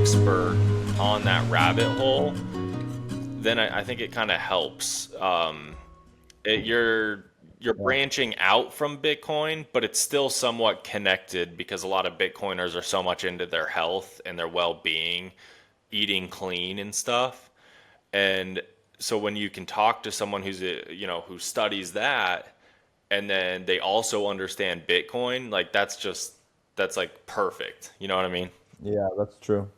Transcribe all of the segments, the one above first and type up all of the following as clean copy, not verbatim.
expert on that rabbit hole, then I think it kind of helps. You're Yeah. branching out from Bitcoin, but it's still somewhat connected because a lot of Bitcoiners are so much into their health and their well-being, eating clean and stuff. And so when you can talk to someone who studies that, and then they also understand Bitcoin, like that's like perfect. You know what I mean? Yeah, that's true.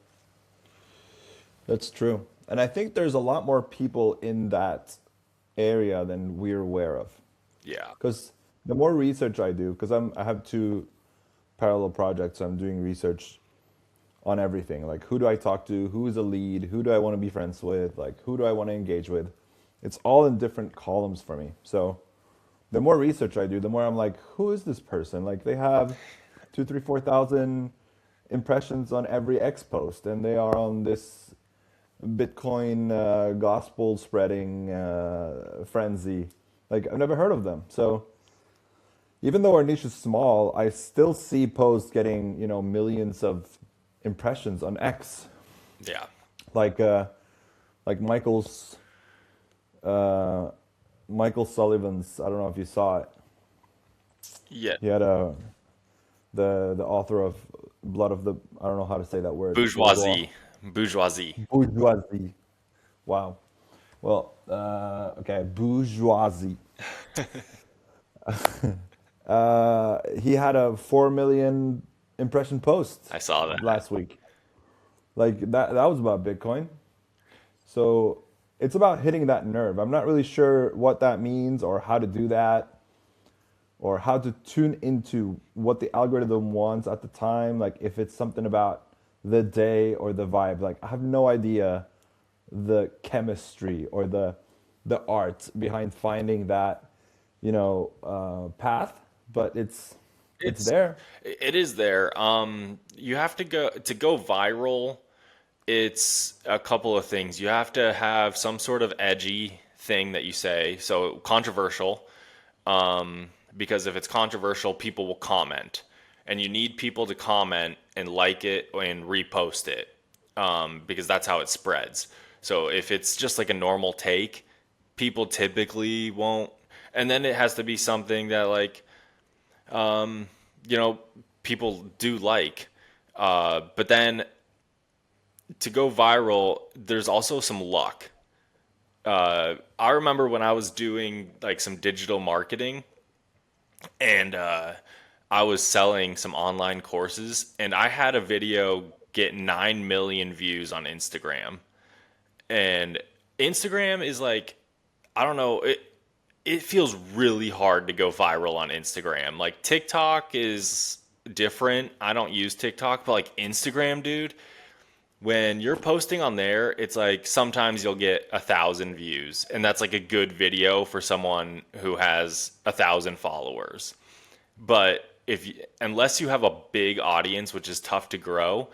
That's true. And I think there's a lot more people in that area than we're aware of. Yeah. Because the more research I do, because I have two parallel projects, I'm doing research on everything. Like, who do I talk to? Who is a lead? Who do I want to be friends with? Like, who do I want to engage with? It's all in different columns for me. So the more research I do, the more I'm like, who is this person? Like, they have two, three, 4,000 impressions on every X post, and they are on this Bitcoin gospel spreading frenzy. Like, I've never heard of them. So even though our niche is small, I still see posts getting, millions of impressions on X. Yeah. Like uh, like uh, Michael Sullivan's. I don't know if you saw it. Yeah. He had the author of Blood of the. I don't know how to say that word. Bourgeois. Bourgeoisie. Bourgeoisie. Bourgeoisie. Wow. Well, okay, bourgeoisie. He had a 4 million impression post I saw that. last week. Like that was about Bitcoin. So it's about hitting that nerve. I'm not really sure what that means or how to do that or how to tune into what the algorithm wants at the time. Like if it's something about the day or the vibe. Like I have no idea the chemistry or the art behind finding that path, but it's It's there. it is there. You have to go viral. It's a couple of things. You have to have some sort of edgy thing that you say, so controversial. Because if it's controversial, people will comment, and you need people to comment and like it and repost it, because that's how it spreads. So if it's just like a normal take, people typically won't. And then it has to be something that like you know people do like. But then to go viral, there's also some luck. I remember when I was doing like some digital marketing and I was selling some online courses, and I had a video get 9 million views on Instagram. And Instagram is like, I don't know, it feels really hard to go viral on Instagram. Like TikTok is different. I don't use TikTok, but like Instagram, dude, when you're posting on there, it's like sometimes you'll get 1,000 views, and that's like a good video for someone who has 1,000 followers. But unless you have a big audience, which is tough to grow,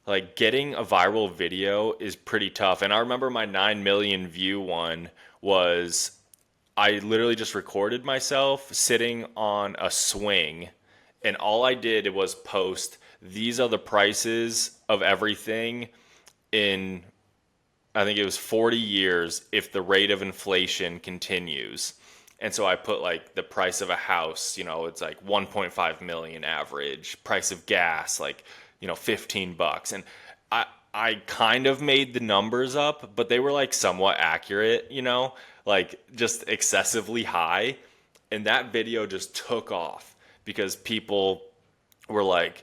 like getting a viral video is pretty tough. And I remember my 9 million view one was I literally just recorded myself sitting on a swing, and all I did was post these are the prices of everything in, I think it was 40 years if the rate of inflation continues. And so I put like the price of a house, it's like 1.5 million average, price of gas like, 15 bucks. And I kind of made the numbers up, but they were like somewhat accurate, like just excessively high. And that video just took off because people were like,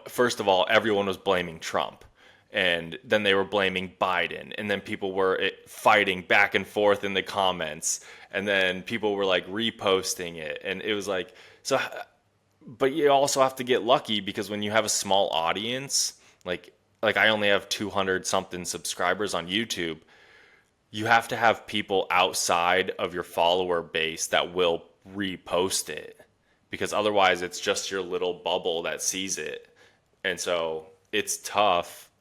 first of all, everyone was blaming Trump. And then they were blaming Biden. And then people were fighting back and forth in the comments. And then people were like reposting it. And it was like, so, but you also have to get lucky because when you have a small audience, like I only have 200 something subscribers on YouTube, you have to have people outside of your follower base that will repost it because otherwise it's just your little bubble that sees it. And so it's tough.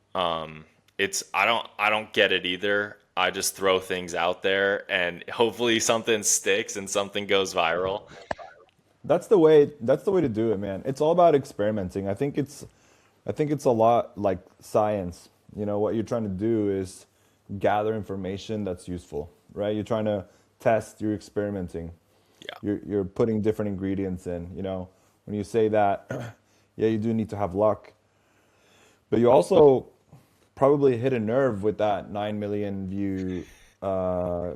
It's I don't get it either. I just throw things out there and hopefully something sticks and something goes viral. That's the way to do it, man. It's all about experimenting. I think I think it's a lot like science. You know, what you're trying to do is gather information that's useful, right? You're trying to test, you're experimenting, Yeah. you're putting different ingredients in. You know, when you say that, yeah, you do need to have luck, but you also probably hit a nerve with that 9 million view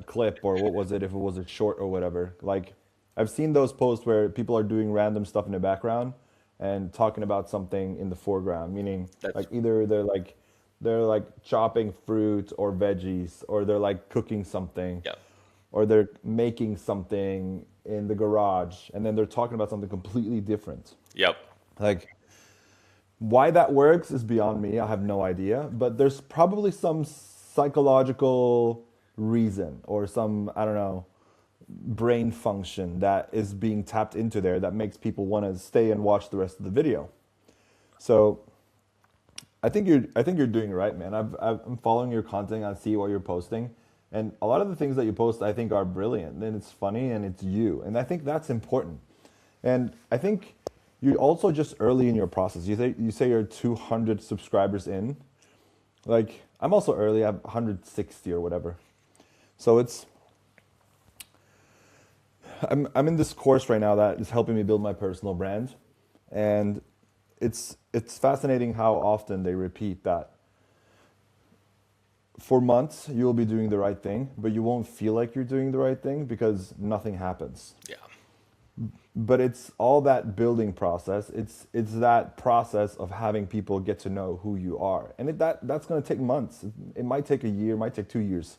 clip, or what was it, if it was a short or whatever. Like, I've seen those posts where people are doing random stuff in the background and talking about something in the foreground, meaning That's like either they're like chopping fruit or veggies, or they're like cooking something, yeah. or they're making something in the garage, and then they're talking about something completely different. Yep. Like, why that works is beyond me. I have no idea, but there's probably some psychological reason, or some, I don't know, brain function that is being tapped into there that makes people want to stay and watch the rest of the video. So I think you're doing right, man. I'm following your content. I see what you're posting, and a lot of the things that you post, I think, are brilliant, and it's funny, and it's you, and I think that's important. And I think you're also just early in your process. You say you're 200 subscribers in. Like, I'm also early. I have 160 or whatever. So I'm in this course right now that is helping me build my personal brand, and it's fascinating how often they repeat that for months you'll be doing the right thing, but you won't feel like you're doing the right thing because nothing happens. Yeah. But it's all that building process. It's that process of having people get to know who you are, and that's going to take months. It might take a year, it might take 2 years.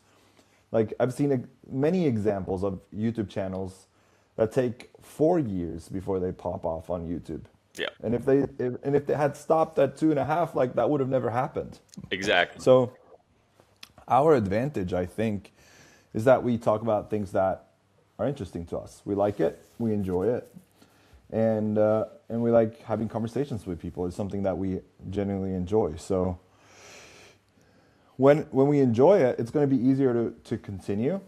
Like, I've seen many examples of YouTube channels that take 4 years before they pop off on YouTube. Yeah. And if they had stopped at 2.5, like, that would have never happened. Exactly. So our advantage, I think, is that we talk about things that are interesting to us. We like it, we enjoy it, and we like having conversations with people. It's something that we genuinely enjoy. So when we enjoy it, it's going to be easier to continue.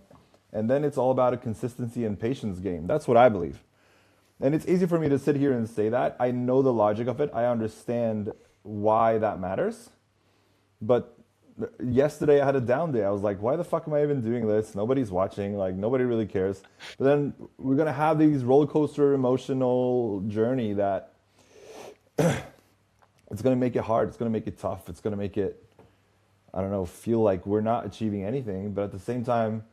And then it's all about a consistency and patience game. That's what I believe. And it's easy for me to sit here and say that. I know the logic of it. I understand why that matters. But yesterday I had a down day. I was like, why the fuck am I even doing this? Nobody's watching. Like, nobody really cares. But then we're going to have these roller coaster emotional journey that it's going to make it hard. It's going to make it tough. It's going to make it, I don't know, feel like we're not achieving anything. But at the same time,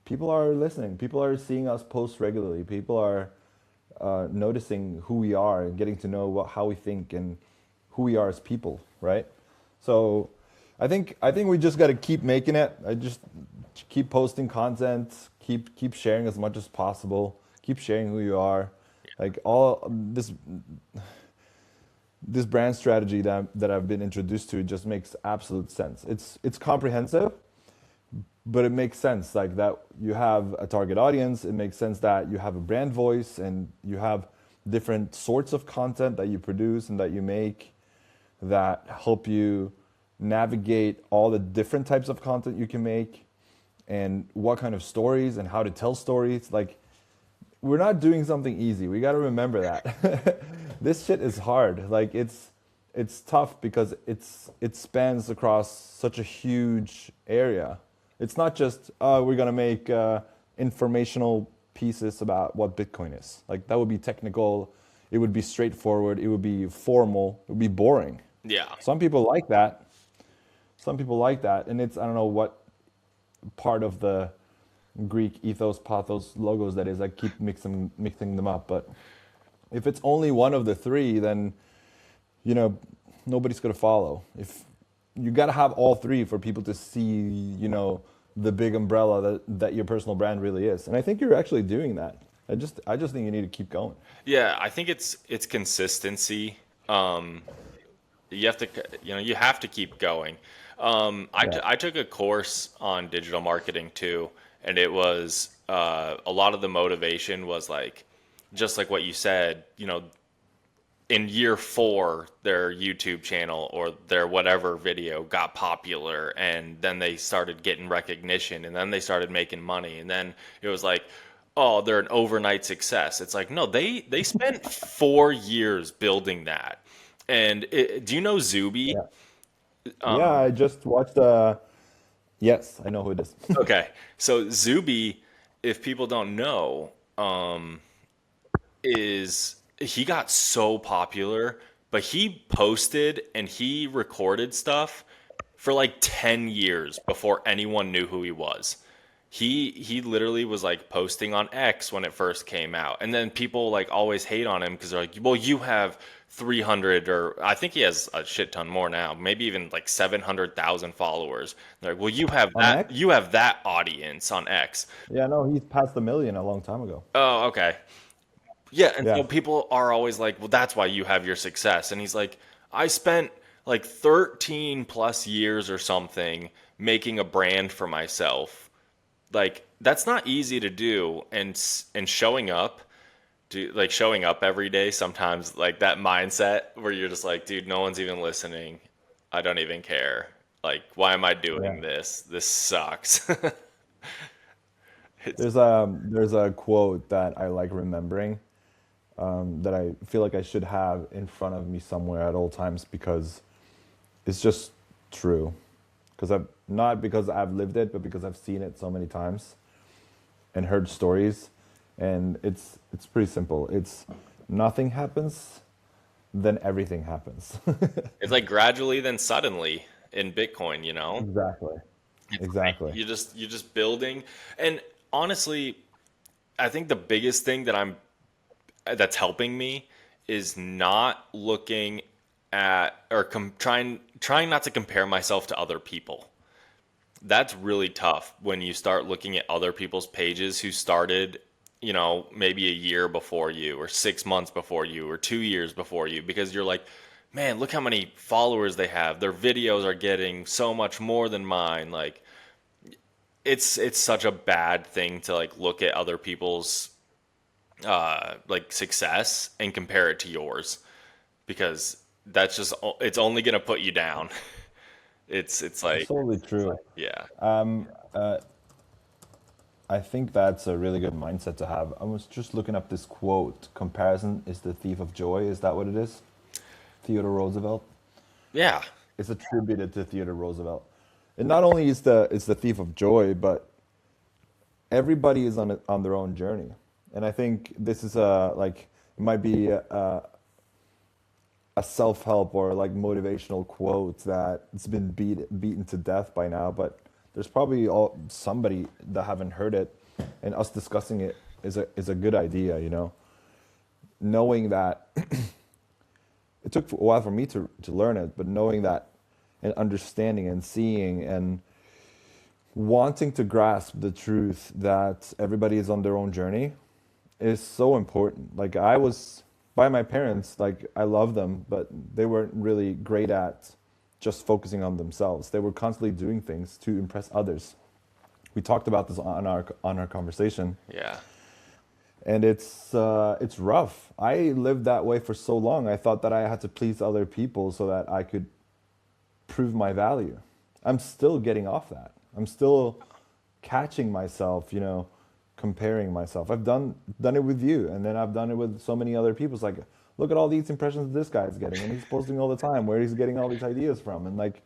people are listening. People are seeing us post regularly. People are noticing who we are and getting to know how we think and who we are as people, right? So I think we just got to keep making it. I just keep posting content, keep sharing as much as possible, keep sharing who you are. Like, all this brand strategy that I've been introduced to just makes absolute sense. It's comprehensive, but it makes sense, like, that you have a target audience. It makes sense that you have a brand voice, and you have different sorts of content that you produce and that you make that help you navigate all the different types of content you can make, and what kind of stories and how to tell stories. Like, we're not doing something easy. We got to remember that. This shit is hard. Like, it's tough because it spans across such a huge area. It's not just, we're going to make informational pieces about what Bitcoin is. Like, that would be technical. It would be straightforward. It would be formal. It would be boring. Yeah. Some people like that. Some people like that. And it's, I don't know what part of the Greek ethos, pathos, logos that is. I keep mixing them up. But if it's only one of the three, then, nobody's going to follow. If you got to have all three for people to see, the big umbrella that your personal brand really is. And I think you're actually doing that. I just think you need to keep going. Yeah, I think it's consistency. You have to keep going. Yeah. I took a course on digital marketing too, and it was a lot of the motivation was like, just like what you said, in year 4, their YouTube channel or their whatever video got popular, and then they started getting recognition, and then they started making money, and then it was like, oh, they're an overnight success. It's like, no, they spent 4 years building that. And do you know Zuby? Yeah. Yeah, I just watched yes, I know who it is. Okay, so Zuby, if people don't know, is he got so popular, but he posted and he recorded stuff for like 10 years before anyone knew who he was. He literally was like posting on X when it first came out. And then people like always hate on him because they're like, "Well, you have 300 or I think he has a shit ton more now, maybe even like 700,000 followers." They're like, "Well, On X? you have that audience on X." Yeah, no, he's passed 1 million a long time ago. Oh, okay. Yeah, and so Yeah. people are always like, "Well, that's why you have your success." And he's like, "I spent like 13 plus years or something making a brand for myself. Like that's not easy to do and showing up, like showing up every day sometimes like that mindset where you're just like, dude, no one's even listening. I don't even care. Like, why am I Yeah. doing this? This sucks." It's There's a quote that I like remembering, that I feel like I should have in front of me somewhere at all times because it's just true. Because I've not because I've lived it, but because I've seen it so many times and heard stories, and it's pretty simple. It's nothing happens, then everything happens. it's like gradually then suddenly in Bitcoin, you know? Exactly. It's like Exactly. you're just building. And honestly, I think the biggest thing that's helping me is not looking at or trying not to compare myself to other people. That's really tough when you start looking at other people's pages who started, maybe a year before you or 6 months before you or 2 years before you because you're like, man, look how many followers they have. Their videos are getting so much more than mine. Like it's such a bad thing to like look at other people's like success and compare it to yours because that's just it's only gonna put you down. It's It's like totally true. yeah. I think that's a really good mindset to have. I was just looking up this quote: "Comparison is the thief of joy." Is that what it is? Theodore Roosevelt. Yeah. It's attributed to Theodore Roosevelt. And not only is the thief of joy, but everybody is on their own journey. And I think this is it might be a self help or like motivational quote that it's been beaten to death by now, but there's probably somebody that haven't heard it, and us discussing it is a good idea, knowing that it took a while for me to learn it, but knowing that and understanding and seeing and wanting to grasp the truth that everybody is on their own journey is so important. Like I was by my parents, like I love them, but they weren't really great at just focusing on themselves. They were constantly doing things to impress others. We talked about this on our conversation, Yeah. and it's rough. I lived that way for so long. I thought that I had to please other people so that I could prove my value. I'm still getting off that. I'm still catching myself, comparing myself. I've done it with you, and then I've done it with so many other people. It's like, look at all these impressions this guy's getting, and he's posting all the time where he's getting all these ideas from, and like,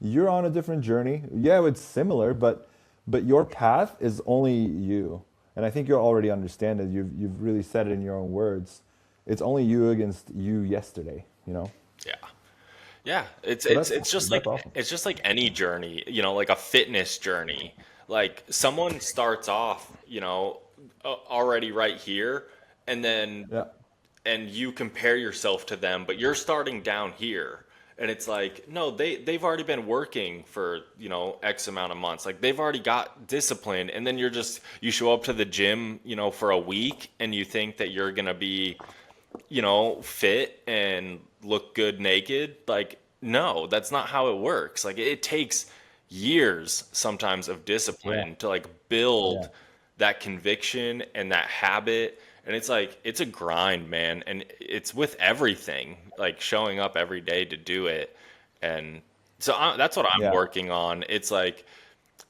you're on a different journey. Yeah, it's similar, but your path is only you, and I think you already understand it. You've really said it in your own words. It's only you against you yesterday. Yeah. Yeah, it's So it's that's it's just that's like awesome. it's just like any journey, like a fitness journey. Like someone starts off, already right here, and then Yeah, and you compare yourself to them, but you're starting down here. And it's like, no, they've already been working for, X amount of months. Like they've already got discipline, and then you show up to the gym, for a week and you think that you're gonna be fit and look good naked. Like, no, that's not how it works. Like, it takes years sometimes of yeah, discipline to like yeah, build that conviction and that habit. And it's like, it's a grind, man. And it's with everything, like showing up every day to do it. And so that's what I'm yeah. working on. It's like,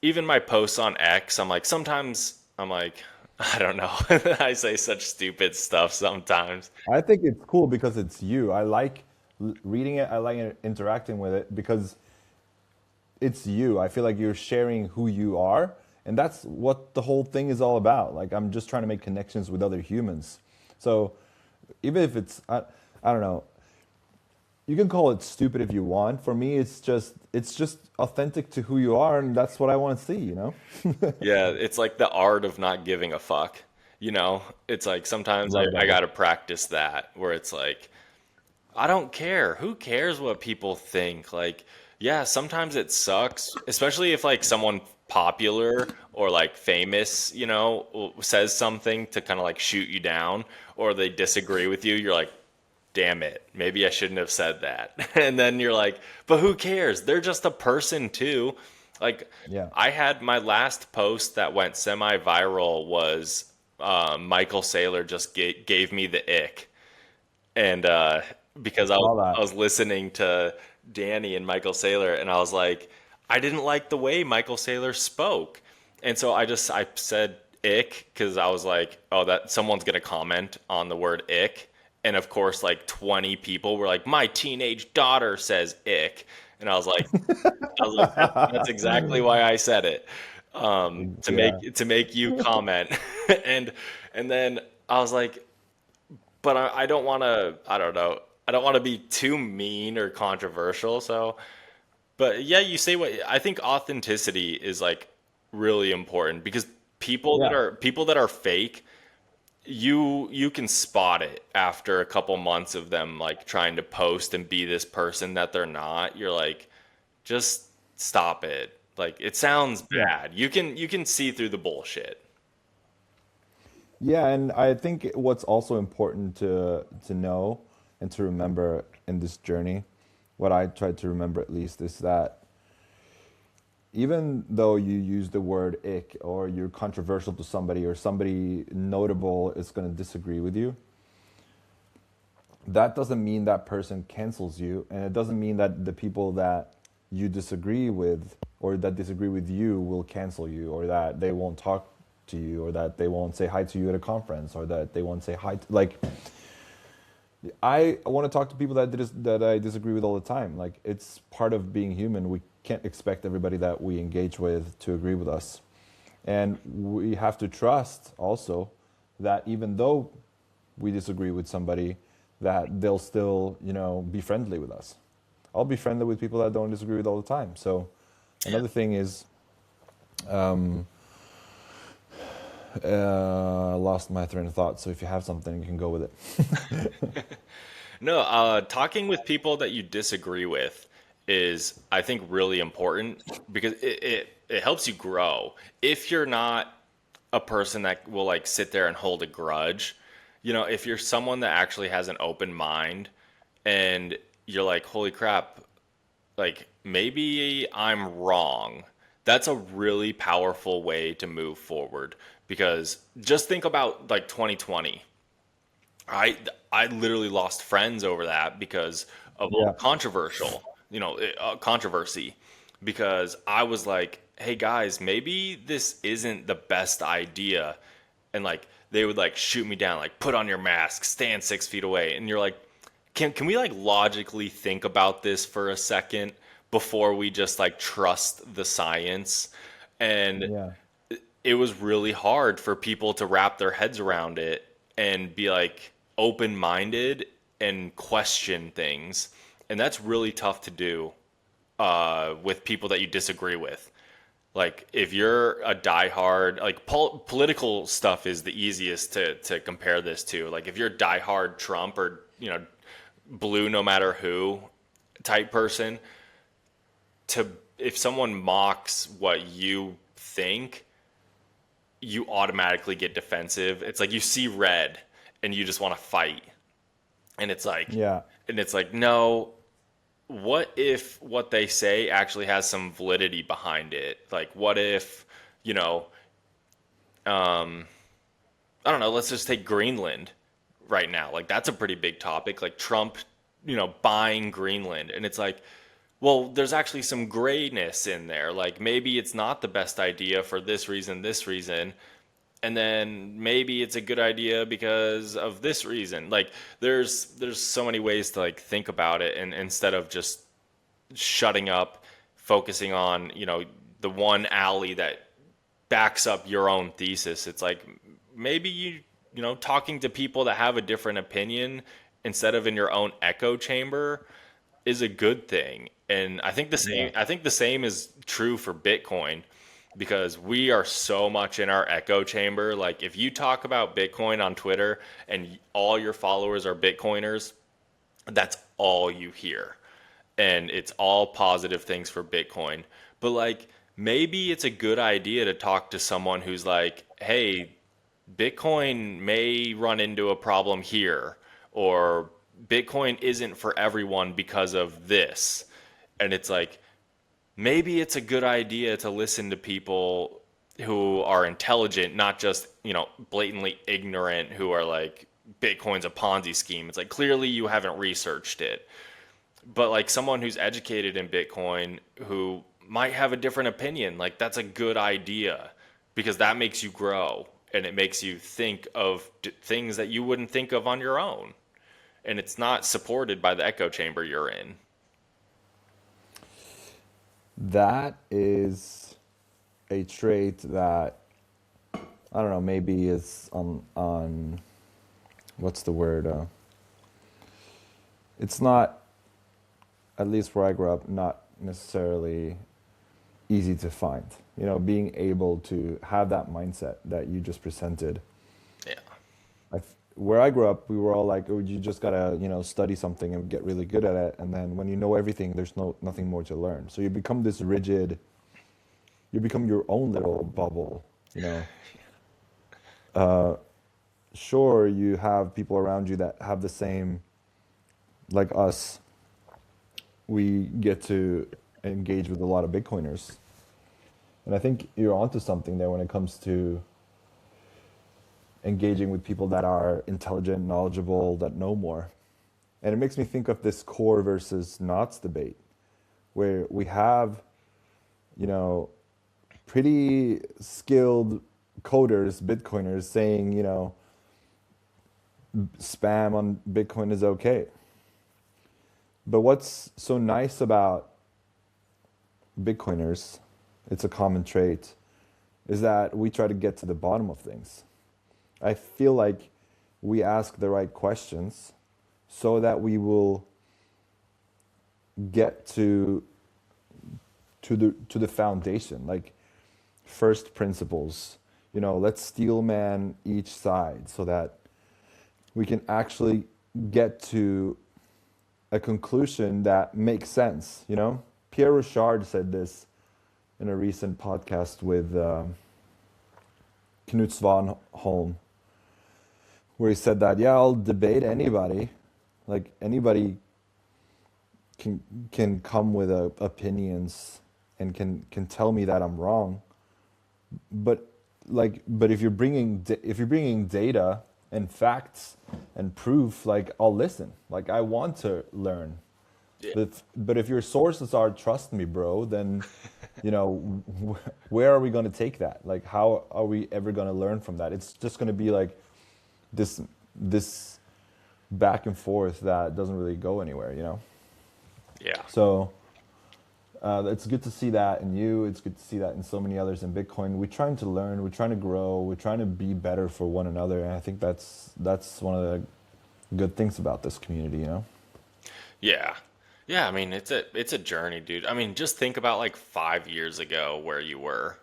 even my posts on X, I'm like, sometimes I'm like, I don't know. I say such stupid stuff sometimes. I think it's cool because it's you. I like reading it. I like interacting with it because it's you. I feel like you're sharing who you are, and that's what the whole thing is all about. Like I'm just trying to make connections with other humans. So even if I don't know, you can call it stupid if you want. For me, it's just authentic to who you are, and that's what I want to see. You know? Yeah, it's like the art of not giving a fuck. It's like sometimes Love I that got to book. practice that where it's like, I don't care. Who cares what people think? Like, yeah, sometimes it sucks, especially if like someone popular or like famous, says something to kind of like shoot you down or they disagree with you. You're like, damn it, maybe I shouldn't have said that. And then you're like, but who cares? They're just a person too. Like, Yeah. I had my last post that went semi-viral was Michael Saylor just gave me the ick, and because Saw I that. was listening to Danny and Michael Saylor, and I was like, I didn't like the way Michael Saylor spoke, and so I said ick because I was like, oh, that someone's gonna comment on the word ick, and of course, like 20 people were like, my teenage daughter says ick, and I was like, that's exactly why I said it, to Yeah. make you comment, and and then I was like, but I don't want to. I don't know. I don't want to be too mean or controversial. So, but yeah, you say what I think authenticity is like really important because Yeah. people that are fake, you can spot it after a couple months of them like trying to post and be this person that they're not. You're like, just stop it. Like it sounds Yeah. bad. You can see through the bullshit. Yeah, and I think what's also important to know and to remember in this journey, what I try to remember at least, is that even though you use the word ick or you're controversial to somebody or somebody notable is going to disagree with you, that doesn't mean that person cancels you, and it doesn't mean that the people that you disagree with or that disagree with you will cancel you or that they won't talk to you or that they won't say hi to you at a conference or that they won't say hi to, like I want to talk to people that I disagree with all the time. Like it's part of being human. We can't expect everybody that we engage with to agree with us. And we have to trust also that even though we disagree with somebody, that they'll still, be friendly with us. I'll be friendly with people that don't disagree with all the time. So Yeah. another thing is, lost my train of thought. So if you have something, you can go with it. No, talking with people that you disagree with is, I think, really important because it helps you grow. If you're not a person that will like sit there and hold a grudge, if you're someone that actually has an open mind and you're like, holy crap, like maybe I'm wrong. That's a really powerful way to move forward because just think about like 2020. I I literally lost friends over that because of all Yeah. the controversy. Because I was like, "Hey guys, maybe this isn't the best idea," and like they would like shoot me down, like put on your mask, stand 6 feet away, and you're like, can we like logically think about this for a second before we just like trust the science? And Yeah. it was really hard for people to wrap their heads around it and be like open minded and question things. And that's really tough to do with people that you disagree with. Like if you're a diehard, like political stuff is the easiest to compare this to. Like if you're a diehard Trump or blue no matter who type person, to if someone mocks what you think, you automatically get defensive. It's like you see red and you just want to fight. And it's like Yeah. no, what if what they say actually has some validity behind it? Like what if, you know, um I don't know, let's just take Greenland right now. Like that's a pretty big topic, like Trump, buying Greenland. And it's like, well, there's actually some grayness in there. Like maybe it's not the best idea for this reason, and then maybe it's a good idea because of this reason. Like there's so many ways to like think about it, and instead of just shutting up, focusing on, the one alley that backs up your own thesis. It's like maybe talking to people that have a different opinion instead of in your own echo chamber is a good thing. And Yeah. I think the same is true for Bitcoin, because we are so much in our echo chamber. Like if you talk about Bitcoin on Twitter and all your followers are Bitcoiners, that's all you hear. And it's all positive things for Bitcoin. But like maybe it's a good idea to talk to someone who's like, "Hey, Bitcoin may run into a problem here," or "Bitcoin isn't for everyone because of this." And it's like maybe it's a good idea to listen to people who are intelligent, not just, blatantly ignorant, who are like, Bitcoin's a Ponzi scheme. It's like clearly you haven't researched it. But like someone who's educated in Bitcoin who might have a different opinion, like that's a good idea, because that makes you grow and it makes you think of things that you wouldn't think of on your own. And it's not supported by the echo chamber you're in. That is a trait that I don't know, maybe is on what's the word? It's not, at least where I grew up, not necessarily easy to find. You know, being able to have that mindset that you just presented. Yeah. Where I grew up, we were all like, "Oh, you just gotta, study something and get really good at it, and then when you know everything, there's nothing more to learn." So you become this rigid. You become your own little bubble. You know, sure, you have people around you that have the same, like us. We get to engage with a lot of Bitcoiners, and I think you're onto something there when it comes to engaging with people that are intelligent, knowledgeable, that know more. And it makes me think of this core versus knots debate, where we have, you know, pretty skilled coders, Bitcoiners saying, spam on Bitcoin is okay. But what's so nice about Bitcoiners, it's a common trait, is that we try to get to the bottom of things. I feel like we ask the right questions so that we will get to the foundation, like first principles. Let's steel man each side so that we can actually get to a conclusion that makes sense. Pierre Rochard said this in a recent podcast with Knut Svanholm, where he said that, yeah, I'll debate anybody. Like anybody can come with opinions and can tell me that I'm wrong. But if you're bringing data and facts and proof, like I'll listen. Like I want to learn. Yeah. But if your sources are trust me, bro, then where are we going to take that? Like how are we ever going to learn from that? It's just going to be like this back and forth that doesn't really go anywhere. Yeah. So it's good to see that in you. It's good to see that in so many others in Bitcoin. We're trying to learn. We're trying to grow. We're trying to be better for one another. And I think that's one of the good things about this community. Yeah. Yeah, I mean it's a journey, dude. I mean, just think about like 5 years ago where you were,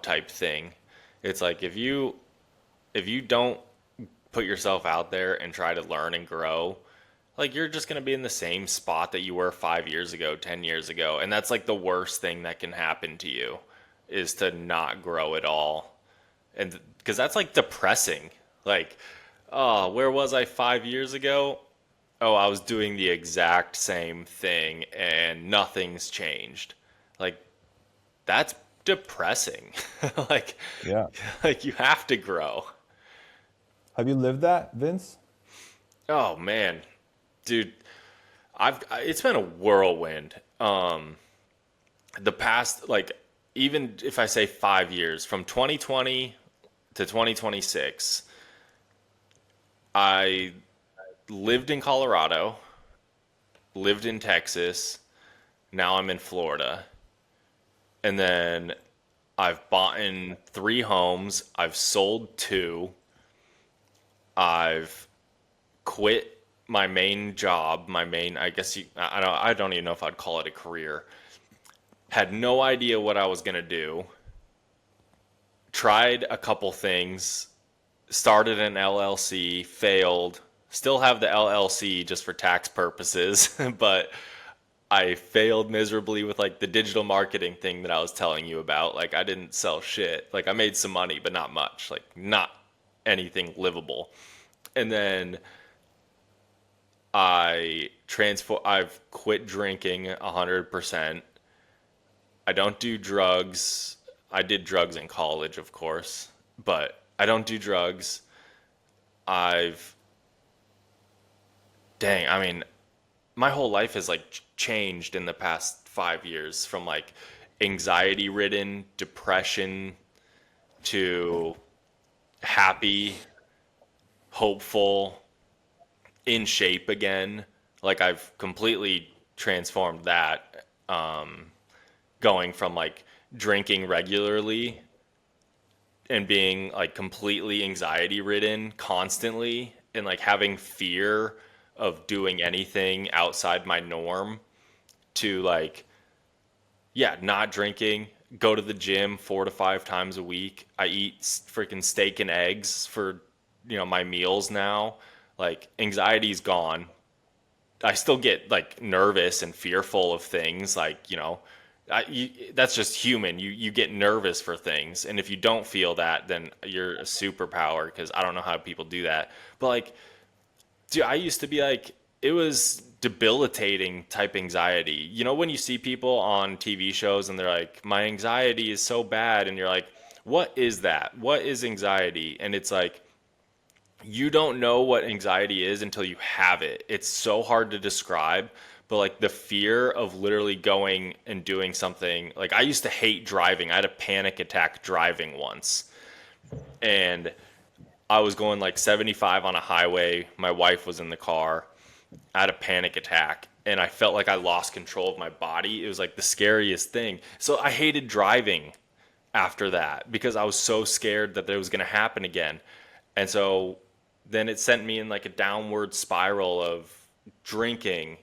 type thing. It's like if you don't put yourself out there and try to learn and grow, like you're just going to be in the same spot that you were 5 years ago, 10 years ago. And that's like the worst thing that can happen to you, is to not grow at all. And because that's like depressing. Like, oh, where was I 5 years ago? Oh, I was doing the exact same thing and nothing's changed. Like, that's depressing. like, Yeah. like you have to grow. Have you lived that, Vince? Oh man, dude, it's been a whirlwind. The past, like, even if I say 5 years, from 2020 to 2026, I lived in Colorado, lived in Texas, now I'm in Florida. And then I've bought in three homes, I've sold two, I've quit my main job, my main, I guess I don't even know if I'd call it a career. Had no idea what I was going to do. Tried a couple things, started an LLC, failed. Still have the LLC just for tax purposes, but I failed miserably with like the digital marketing thing that I was telling you about. Like I didn't sell shit. Like I made some money, but not much. Like not anything livable. And then I've quit drinking 100%. I don't do drugs. I did drugs in college, of course, but I don't do drugs. I've dang, I mean, my whole life has like changed in the past 5 years from like anxiety ridden, depression to happy, hopeful, in shape again. Like I've completely transformed that. Going from like drinking regularly and being like completely anxiety ridden constantly and like having fear of doing anything outside my norm to like, yeah, not drinking, go to the gym 4 to 5 times a week. I eat freaking steak and eggs for, my meals now. Like anxiety's gone. I still get like nervous and fearful of things, like that's just human. You get nervous for things, and if you don't feel that, then you're a superpower. Because I don't know how people do that, but like, dude, I used to be like, it was debilitating type anxiety. You know, when you see people on TV shows and they're like, my anxiety is so bad, and you're like, what is that? What is anxiety? And it's like, you don't know what anxiety is until you have it. It's so hard to describe, but like the fear of literally going and doing something. Like I used to hate driving. I had a panic attack driving once. And I was going like 75 on a highway. My wife was in the car. I had a panic attack and I felt like I lost control of my body. It was like the scariest thing. So I hated driving after that because I was so scared that it was going to happen again. And so then it sent me in like a downward spiral of drinking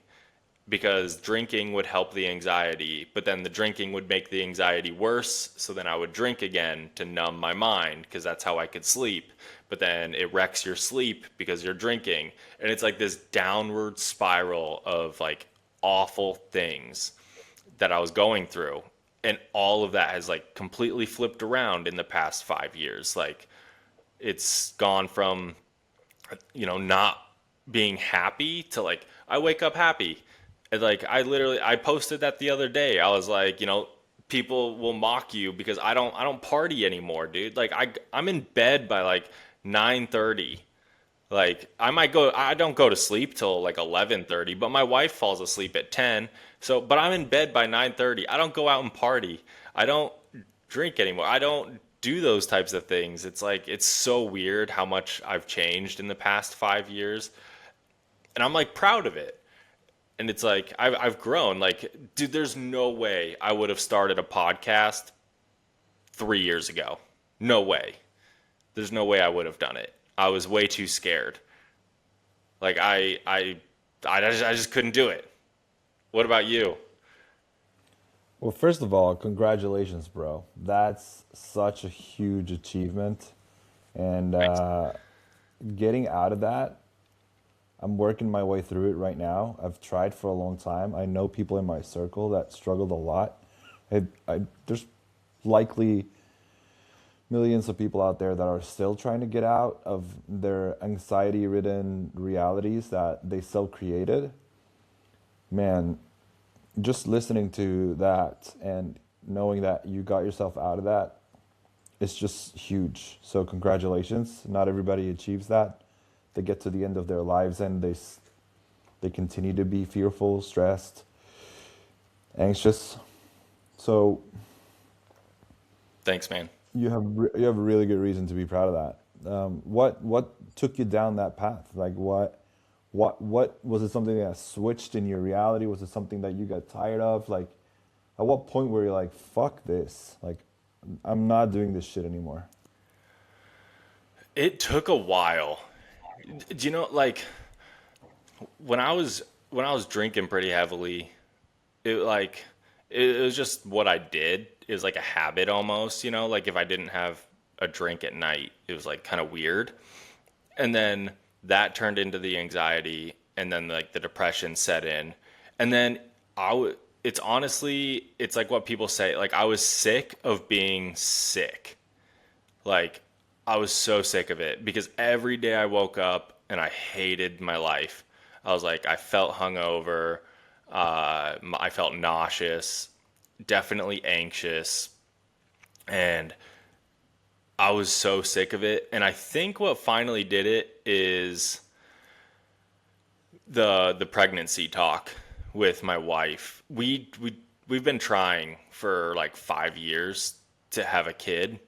because drinking would help the anxiety, but then the drinking would make the anxiety worse. So then I would drink again to numb my mind because that's how I could sleep. But then it wrecks your sleep because you're drinking. And it's like this downward spiral of like awful things that I was going through. And all of that has like completely flipped around in the past 5 years. Like it's gone from not being happy to like I wake up happy. And like I posted that the other day. I was like, people will mock you because I don't party anymore, dude. Like I'm in bed by like 9:30. Like I don't go to sleep till like 11:30, but my wife falls asleep at 10. So, but I'm in bed by 9:30. I don't go out and party. I don't drink anymore. I don't do those types of things. It's like it's so weird how much I've changed in the past 5 years, and I'm like proud of it. And it's like I've grown. Like, dude, there's no way I would have started a podcast 3 years ago. No way. There's no way I would have done it. I was way too scared. Like I just couldn't do it. What about you? Well, first of all, congratulations, bro. That's such a huge achievement. And Thanks. getting out of that, I'm working my way through it right now. I've tried for a long time. I know people in my circle that struggled a lot. There's likely millions of people out there that are still trying to get out of their anxiety ridden realities that they self created. Man, just listening to that and knowing that you got yourself out of that, it's just huge. So congratulations. Not everybody achieves that. They get to the end of their lives and they continue to be fearful, stressed, anxious. So Thanks, man. You have a really good reason to be proud of that. What took you down that path? Like what was it, something that switched in your reality? Was it something that you got tired of? Like at what point were you like, fuck this? Like I'm not doing this shit anymore. It took a while. Do you know, like when I was drinking pretty heavily, it like it was just what I did. It was like a habit almost, you know, like if I didn't have a drink at night, it was like kind of weird. And then that turned into the anxiety, and then like the depression set in. And then it's honestly, it's like what people say, like I was sick of being sick. Like I was so sick of it because every day I woke up and I hated my life. I was like, I felt hungover. I felt nauseous, definitely anxious, and I was so sick of it. And I think what finally did it is the pregnancy talk with my wife. We've been trying for like 5 years to have a kid,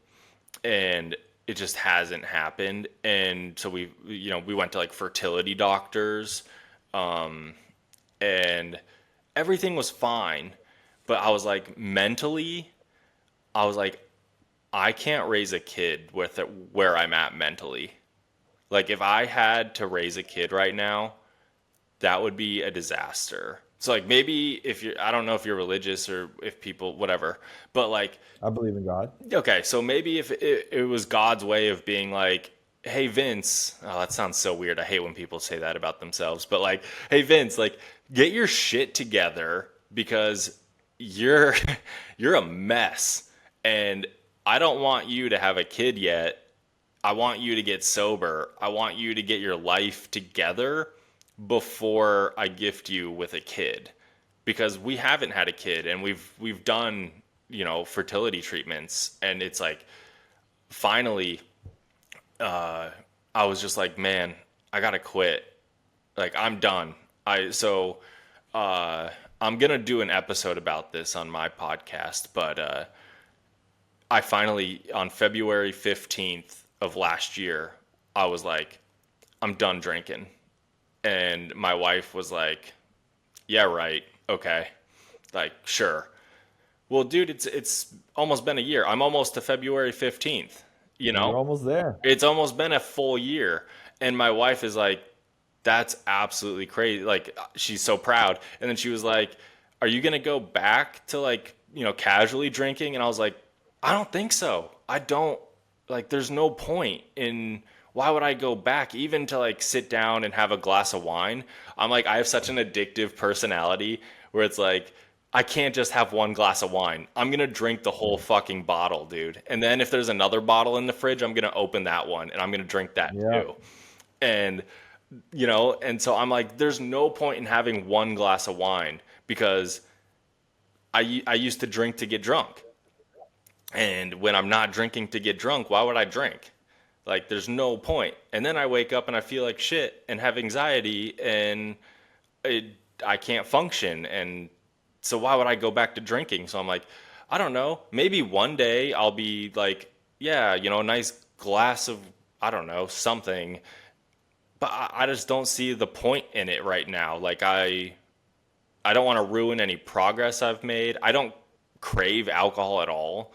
and it just hasn't happened. And so we went to like fertility doctors, and everything was fine. But I was like, mentally, I was like, I can't raise a kid with it where I'm at mentally. Like if I had to raise a kid right now, that would be a disaster. So like maybe if you're, I don't know if you're religious or if people whatever, but like I believe in God. okay, so maybe if it was God's way of being like, hey Vince, oh that sounds so weird. I hate when people say that about themselves, but like, hey Vince, like get your shit together because you're you're a mess, and I don't want you to have a kid yet. I want you to get sober. I want you to get your life together before I gift you with a kid, because we haven't had a kid and we've done, fertility treatments, and it's like finally I was just like, man, I got to quit. Like I'm done. I'm going to do an episode about this on my podcast, but I finally, on February 15th of last year, I was like, I'm done drinking. And my wife was like, yeah, right. Okay. Like, sure. Well, dude, it's almost been a year. I'm almost to February 15th, you You're know? almost there. It's almost been a full year. And my wife is like, that's absolutely crazy. Like, she's so proud. And then she was like, are you going to go back to like, casually drinking? And I was like, I don't think so. I don't, like, there's no point in, why would I go back even to like sit down and have a glass of wine? I'm like, I have such an addictive personality where it's like, I can't just have one glass of wine. I'm gonna drink the whole fucking bottle, dude. And then if there's another bottle in the fridge, I'm gonna open that one and I'm gonna drink that Yeah. too. And and so I'm like, there's no point in having one glass of wine because I used to drink to get drunk. And when I'm not drinking to get drunk, why would I drink? Like, there's no point. And then I wake up and I feel like shit and have anxiety, and it, I can't function. And so why would I go back to drinking? So I'm like, I don't know. Maybe one day I'll be like, yeah, a nice glass of, I don't know, something. But I just don't see the point in it right now. Like, I don't want to ruin any progress I've made. I don't crave alcohol at all.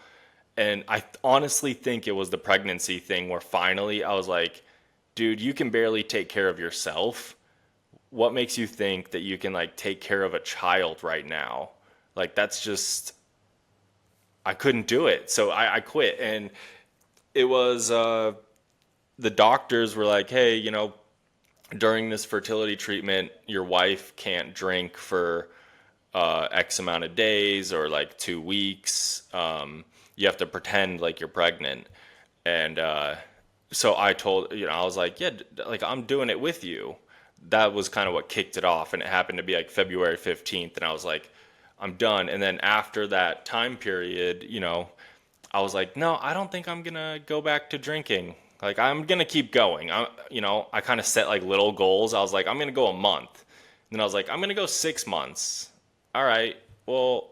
And I honestly think it was the pregnancy thing where finally I was like, dude, you can barely take care of yourself. What makes you think that you can like take care of a child right now? Like that's just, I couldn't do it. So I quit. And it was, the doctors were like, hey, during this fertility treatment, your wife can't drink for X amount of days or like 2 weeks. You have to pretend like you're pregnant. And so I told, I was like, yeah, like I'm doing it with you. That was kind of what kicked it off. And it happened to be like February 15th. And I was like, I'm done. And then after that time period, I was like, no, I don't think I'm going to go back to drinking. Like I'm going to keep going. I kind of set like little goals. I was like, I'm going to go a month. And then I was like, I'm going to go 6 months. All right. Well,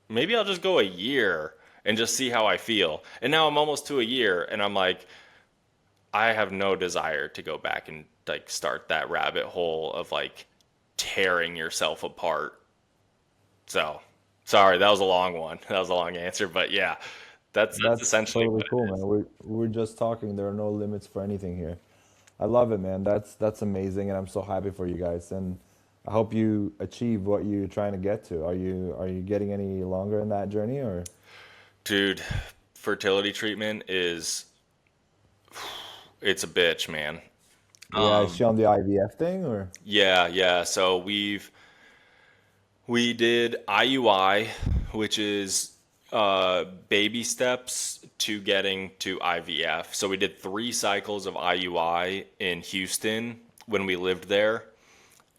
maybe I'll just go a year. and just see how I feel. And now I'm almost to a year, and I'm like, I have no desire to go back and like start that rabbit hole of like tearing yourself apart. So, sorry, that was a long one. That was a long answer, but yeah, that's That's essentially totally what cool, it man. is. We're just talking. There are no limits for anything here. I love it, man. That's amazing, and I'm so happy for you guys. And I hope you achieve what you're trying to get to. Are you getting any longer in that journey, or? Dude, fertility treatment is it's a bitch, man. Yeah, is she on the IVF thing, or? Yeah, yeah. So we did IUI, which is baby steps to getting to IVF. So we did 3 cycles of IUI in Houston when we lived there,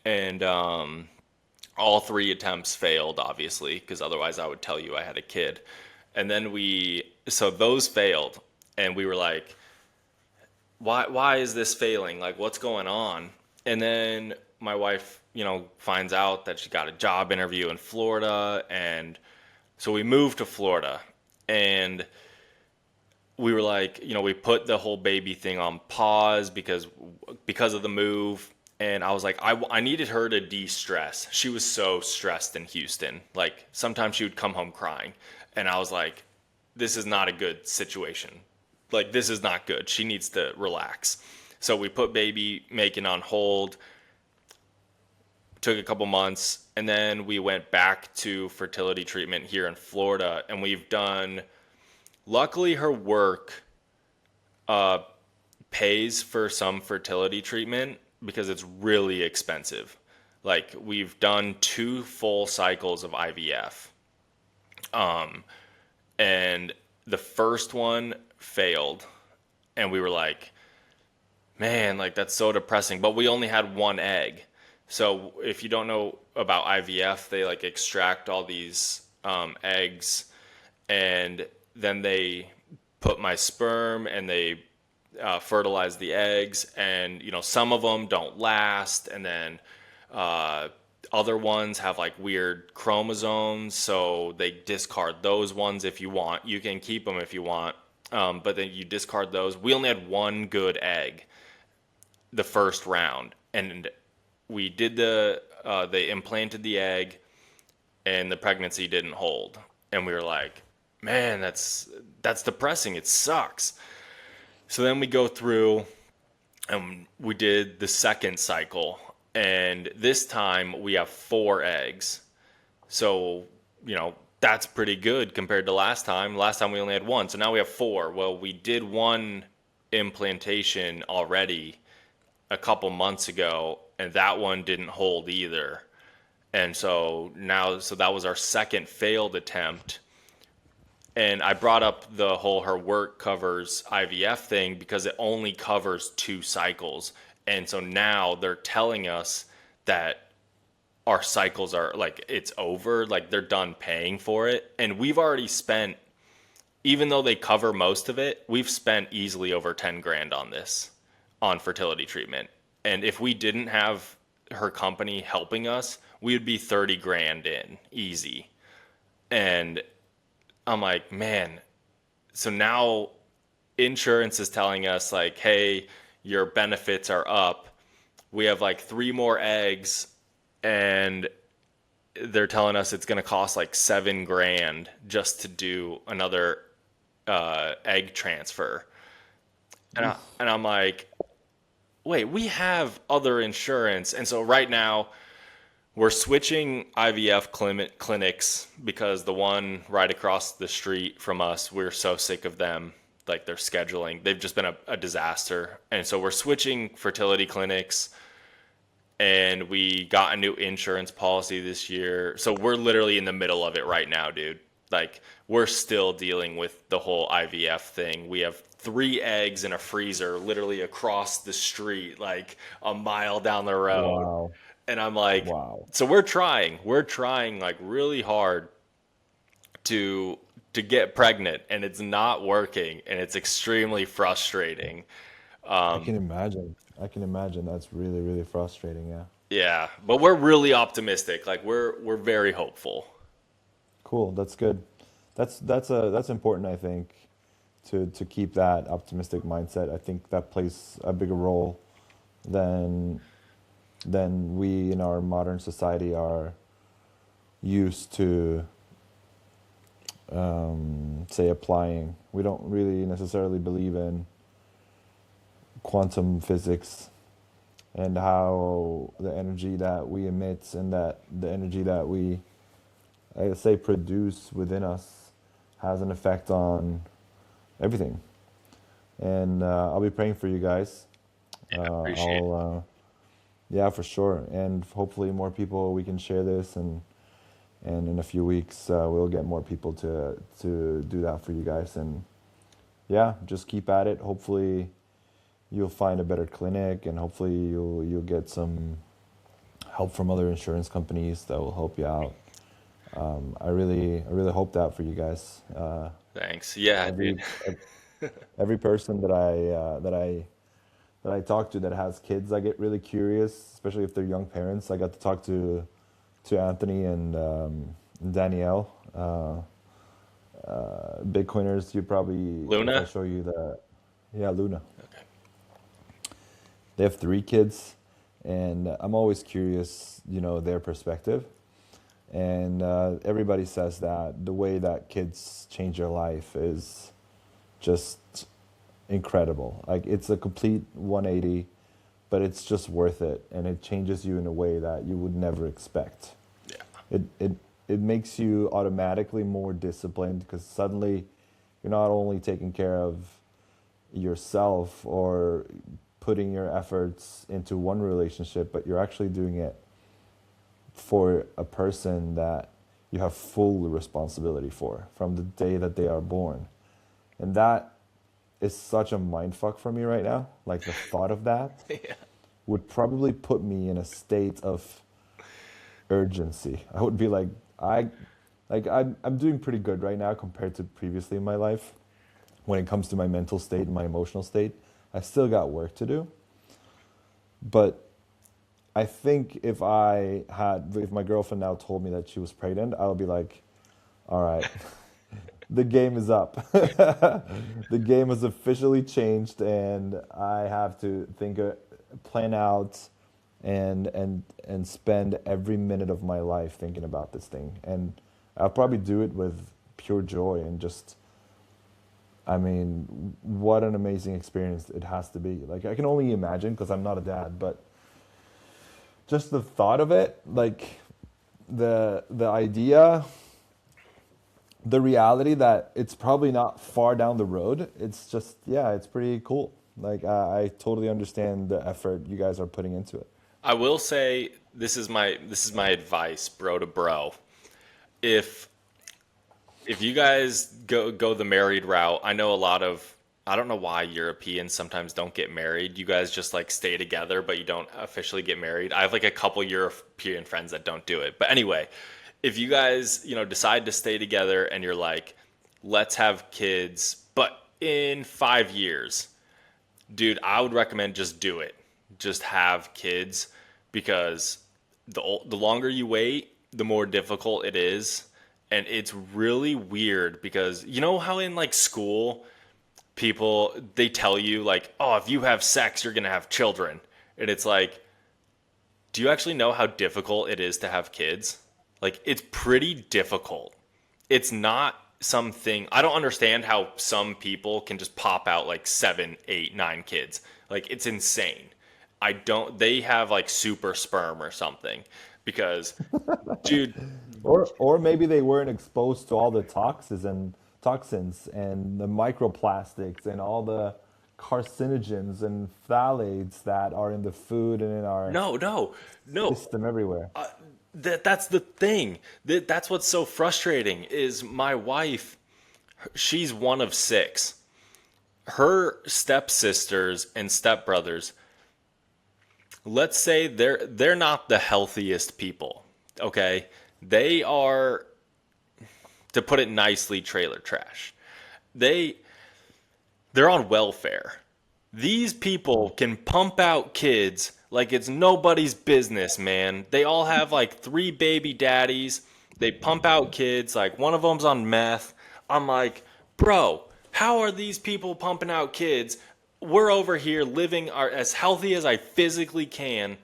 and all 3 attempts failed, obviously, because otherwise I would tell you I had a kid. And then so those failed, and we were like, why is this failing? Like, what's going on? And then my wife, finds out that she got a job interview in Florida, and so we moved to Florida, and we were like, we put the whole baby thing on pause because of the move. And I was like, I needed her to de-stress. She was so stressed in Houston. Like sometimes she would come home crying, and I was like, this is not a good situation. Like this is not good. She needs to relax. So we put baby making on hold. Took a couple months, and then we went back to fertility treatment here in Florida, and we've done. Luckily, her work pays for some fertility treatment because it's really expensive. Like we've done 2 full cycles of IVF, and the first one failed, and we were like, man, like that's so depressing. But we only had one egg. So if you don't know about IVF, they like extract all these eggs, and then they put my sperm and they fertilize the eggs, and some of them don't last, and then uh, other ones have like weird chromosomes, so they discard those ones. If you want, you can keep them if you want, but then you discard those. We only had one good egg the first round, and we did they implanted the egg, and the pregnancy didn't hold, and we were like, man, that's depressing. It sucks. So then we go through and we did the second cycle, and this time we have 4 eggs. So that's pretty good compared to last time. Last time we only had one, so now we have 4. Well, we did one implantation already a couple months ago, and that one didn't hold either. And so that was our second failed attempt. And I brought up the whole her work covers IVF thing because it only covers 2 cycles. And so now they're telling us that our cycles are like it's over, like they're done paying for it. And we've already spent, even though they cover most of it, we've spent easily over 10 grand on this, on fertility treatment. And if we didn't have her company helping us, we would be 30 grand in easy. And I'm like, man, so now insurance is telling us like, hey, your benefits are up. We have like 3 more eggs, and they're telling us it's going to cost like 7 grand just to do another egg transfer. And I'm like, wait, we have other insurance. And so right now we're switching IVF clinics because the one right across the street from us, we're so sick of them. Like their scheduling, they've just been a disaster. And so we're switching fertility clinics, and we got a new insurance policy this year. So we're literally in the middle of it right now, dude. Like we're still dealing with the whole IVF thing. We have 3 eggs in a freezer literally across the street, like a mile down the road. Wow, And I'm like, wow. so we're trying like really hard to get pregnant, and it's not working, and it's extremely frustrating. I can imagine. I can imagine. That's really, really frustrating. Yeah. Yeah, but we're really optimistic. Like we're very hopeful. Cool. That's good. that's important, I think, to keep that optimistic mindset. I think that plays a bigger role than we in our modern society are used to, say, applying. We don't really necessarily believe in quantum physics and how the energy that we emit and that the energy that we, I say, produce within us has an effect on everything. And I'll be praying for you guys. Appreciate it. I'll Yeah, for sure. And hopefully more people we can share this, and in a few weeks we'll get more people to do that for you guys. And yeah, just keep at it. Hopefully you'll find a better clinic, and hopefully you'll get some help from other insurance companies that will help you out. I really hope that for you guys. Thanks. Yeah, dude. Every every person that I talk to that has kids, I get really curious, especially if they're young parents. I got to talk to Anthony and Danielle, Bitcoiners. You probably, if I Luna? show you the, yeah, Luna. Okay. They have three kids, and I'm always curious, their perspective. And everybody says that the way that kids change your life is just incredible. Like, it's a complete 180, but it's just worth it, and it changes you in a way that you would never expect. Yeah. It makes you automatically more disciplined, because suddenly you're not only taking care of yourself or putting your efforts into one relationship, but you're actually doing it for a person that you have full responsibility for from the day that they are born. And that is such a mind fuck for me right now. Like, the thought of that Yeah. would probably put me in a state of urgency. I would be like, I'm doing pretty good right now compared to previously in my life when it comes to my mental state and my emotional state. I still got work to do, but I think if my girlfriend now told me that she was pregnant, I would be like, all right, the game is up. The game has officially changed, and I have to plan out, and spend every minute of my life thinking about this thing. And I'll probably do it with pure joy, and just, I mean, what an amazing experience it has to be. Like, I can only imagine, because I'm not a dad, but just the thought of it, like, the idea, the reality that it's probably not far down the road. It's just, yeah, it's pretty cool. Like, I totally understand the effort you guys are putting into it. I will say this is my advice, bro to bro. If if you guys go the married route, I know a lot of I don't know why Europeans sometimes don't get married. You guys just like stay together, but you don't officially get married. I have like a couple European friends that don't do it. But anyway, if you guys, decide to stay together and you're like, let's have kids, but in 5 years, dude, I would recommend just do it. Just have kids, because the longer you wait, the more difficult it is. And it's really weird because you know how in like school, people they tell you like, "Oh, if you have sex, you're going to have children." And it's like, do you actually know how difficult it is to have kids? Like, it's pretty difficult. It's not something I don't understand how some people can just pop out like seven, eight, nine kids. Like, it's insane. I don't, they have like super sperm or something because, dude, Or maybe they weren't exposed to all the toxins and the microplastics and all the carcinogens and phthalates that are in the food and in our no, no, no. system everywhere. That's the thing. That's what's so frustrating is my wife, she's one of six. Her stepsisters and stepbrothers, let's say they're not the healthiest people. Okay? They are, to put it nicely, trailer trash. They they're on welfare. These people can pump out kids like it's nobody's business, man. They all have like three baby daddies. They pump out kids. Like one of them's on meth. I'm like, bro, how are these people pumping out kids? We're over here living as healthy as I physically can,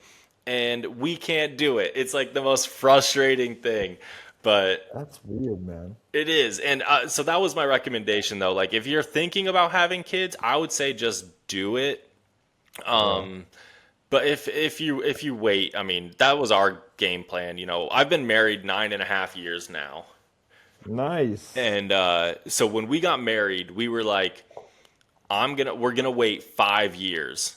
and we can't do it. It's like the most frustrating thing, but That's weird, man. it is. And so that was my recommendation, though. Like, if you're thinking about having kids, I would say just do it. Yeah. But if you wait, I mean, that was our game plan. I've been married 9.5 years now. Nice. And so when we got married, we were like, we're gonna wait 5 years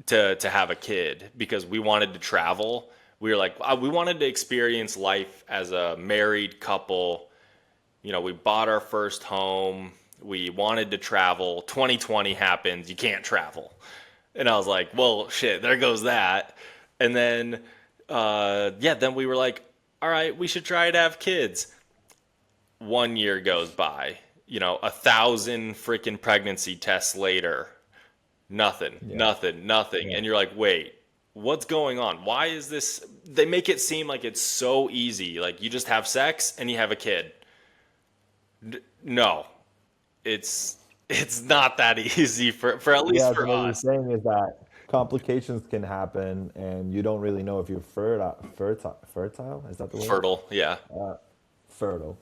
to have a kid because we wanted to travel. We were like, we wanted to experience life as a married couple. We bought our first home. We wanted to travel. 2020 happens. You can't travel. And I was like, well, shit, there goes that. And then, yeah, then we were like, all right, we should try to have kids. 1 year goes by, 1,000 freaking pregnancy tests later, nothing, Yeah. nothing, nothing. Yeah. And you're like, wait, what's going on? Why is this? They make it seem like it's so easy. Like you just have sex and you have a kid. No, it's not that easy for at least Yeah, so for what you're us. saying is that complications can happen, and you don't really know if you're fertile. Is that the word? Fertile, yeah. Fertile.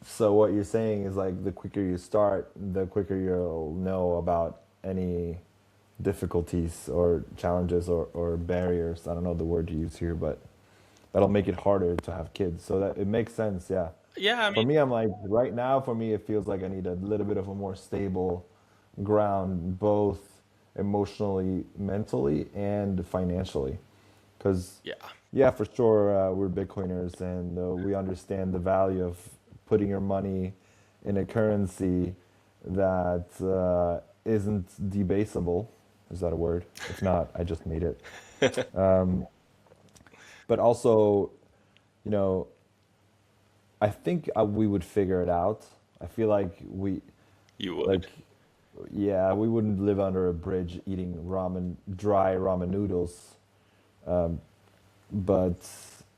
So what you're saying is like the quicker you start, the quicker you'll know about any difficulties or challenges or barriers. I don't know the word to use here, but that'll make it harder to have kids. So that it makes sense, yeah. Yeah, I For mean, me, I'm like right now. For me, it feels like I need a little bit of a more stable ground, both emotionally, mentally, and financially. Because, yeah. yeah, for sure, we're Bitcoiners and we understand the value of putting your money in a currency that isn't debasable. Is that a word? If not, I just made it. But also, you know, I think we would figure it out. I feel like You would. like, yeah, we wouldn't live under a bridge eating dry ramen noodles. But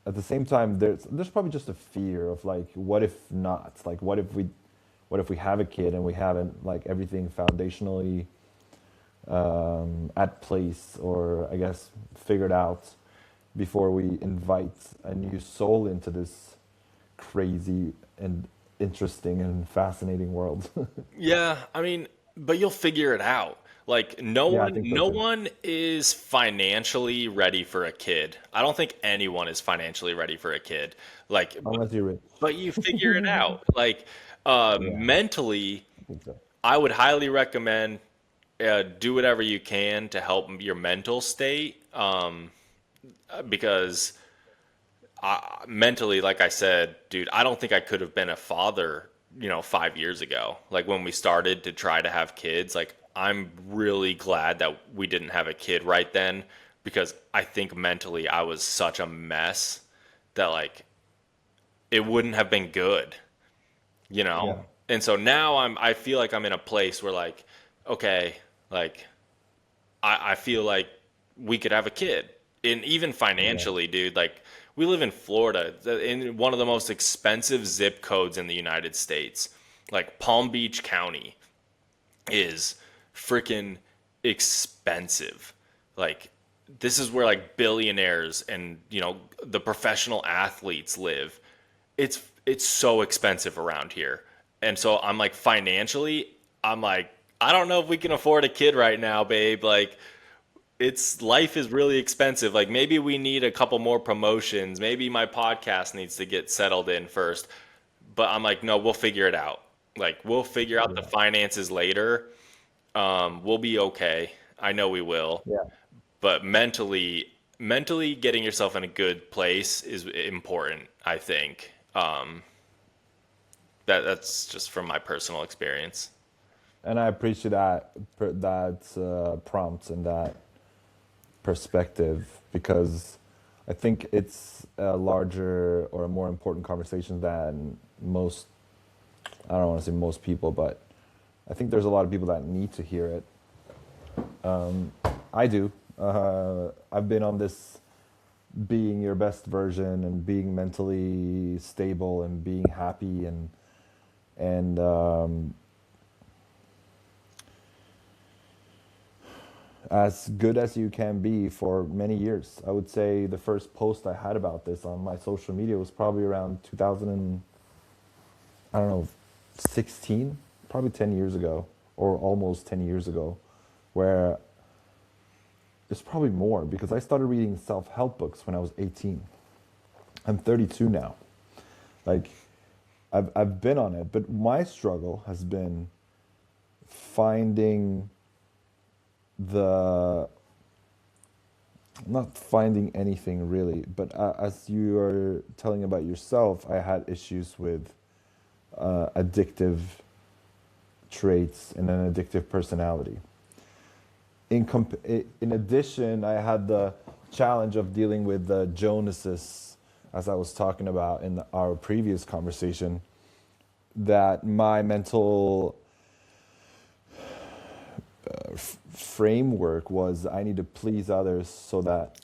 at the same time, there's probably just a fear of like, what if not? Like, what if we have a kid and we haven't like everything foundationally at place, or I guess figured out before we invite a new soul into this crazy and interesting and fascinating world. Yeah, I mean, but you'll figure it out. Like no Yeah, I one think so no too. one is financially ready for a kid. I don't think anyone is financially ready for a kid. Like Unless you're rich. but you figure it out. Like Yeah, mentally, I think so. I would highly recommend do whatever you can to help your mental state because mentally, like I said, dude, I don't think I could have been a father, 5 years ago. Like when we started to try to have kids, like I'm really glad that we didn't have a kid right then because I think mentally I was such a mess that like it wouldn't have been good, you know? Yeah, And so now I feel like I'm in a place where like, okay, like I feel like we could have a kid. And even yeah, financially, dude, like we live in Florida, in one of the most expensive zip codes in the United States. Like Palm Beach County is freaking expensive. Like this is where like billionaires and, the professional athletes live. It's so expensive around here. And so I'm like financially, I'm like I don't know if we can afford a kid right now, babe. Like it's life is really expensive. Like maybe we need a couple more promotions. Maybe my podcast needs to get settled in first. But I'm like, no, we'll figure it out. Like we'll figure out the yeah, finances later. We'll be okay. I know we will. yeah. But mentally getting yourself in a good place is important, I think. That's just from my personal experience. And I appreciate that prompt and that perspective, because I think it's a larger or a more important conversation than most. I don't want to say most people, but I think there's a lot of people that need to hear it. I do. I've been on this being your best version and being mentally stable and being happy and as good as you can be for many years. I would say the first post I had about this on my social media was probably around 2000 and, I don't know, 16, probably 10 years ago, or almost 10 years ago, where it's probably more because I started reading self-help books when I was 18. I'm 32 now. Like, I've been on it, but my struggle has been finding the not finding anything really, but as you are telling about yourself, I had issues with addictive traits and an addictive personality. In addition, I had the challenge of dealing with the Jonases, as I was talking about in our previous conversation, that my mental framework was I need to please others so that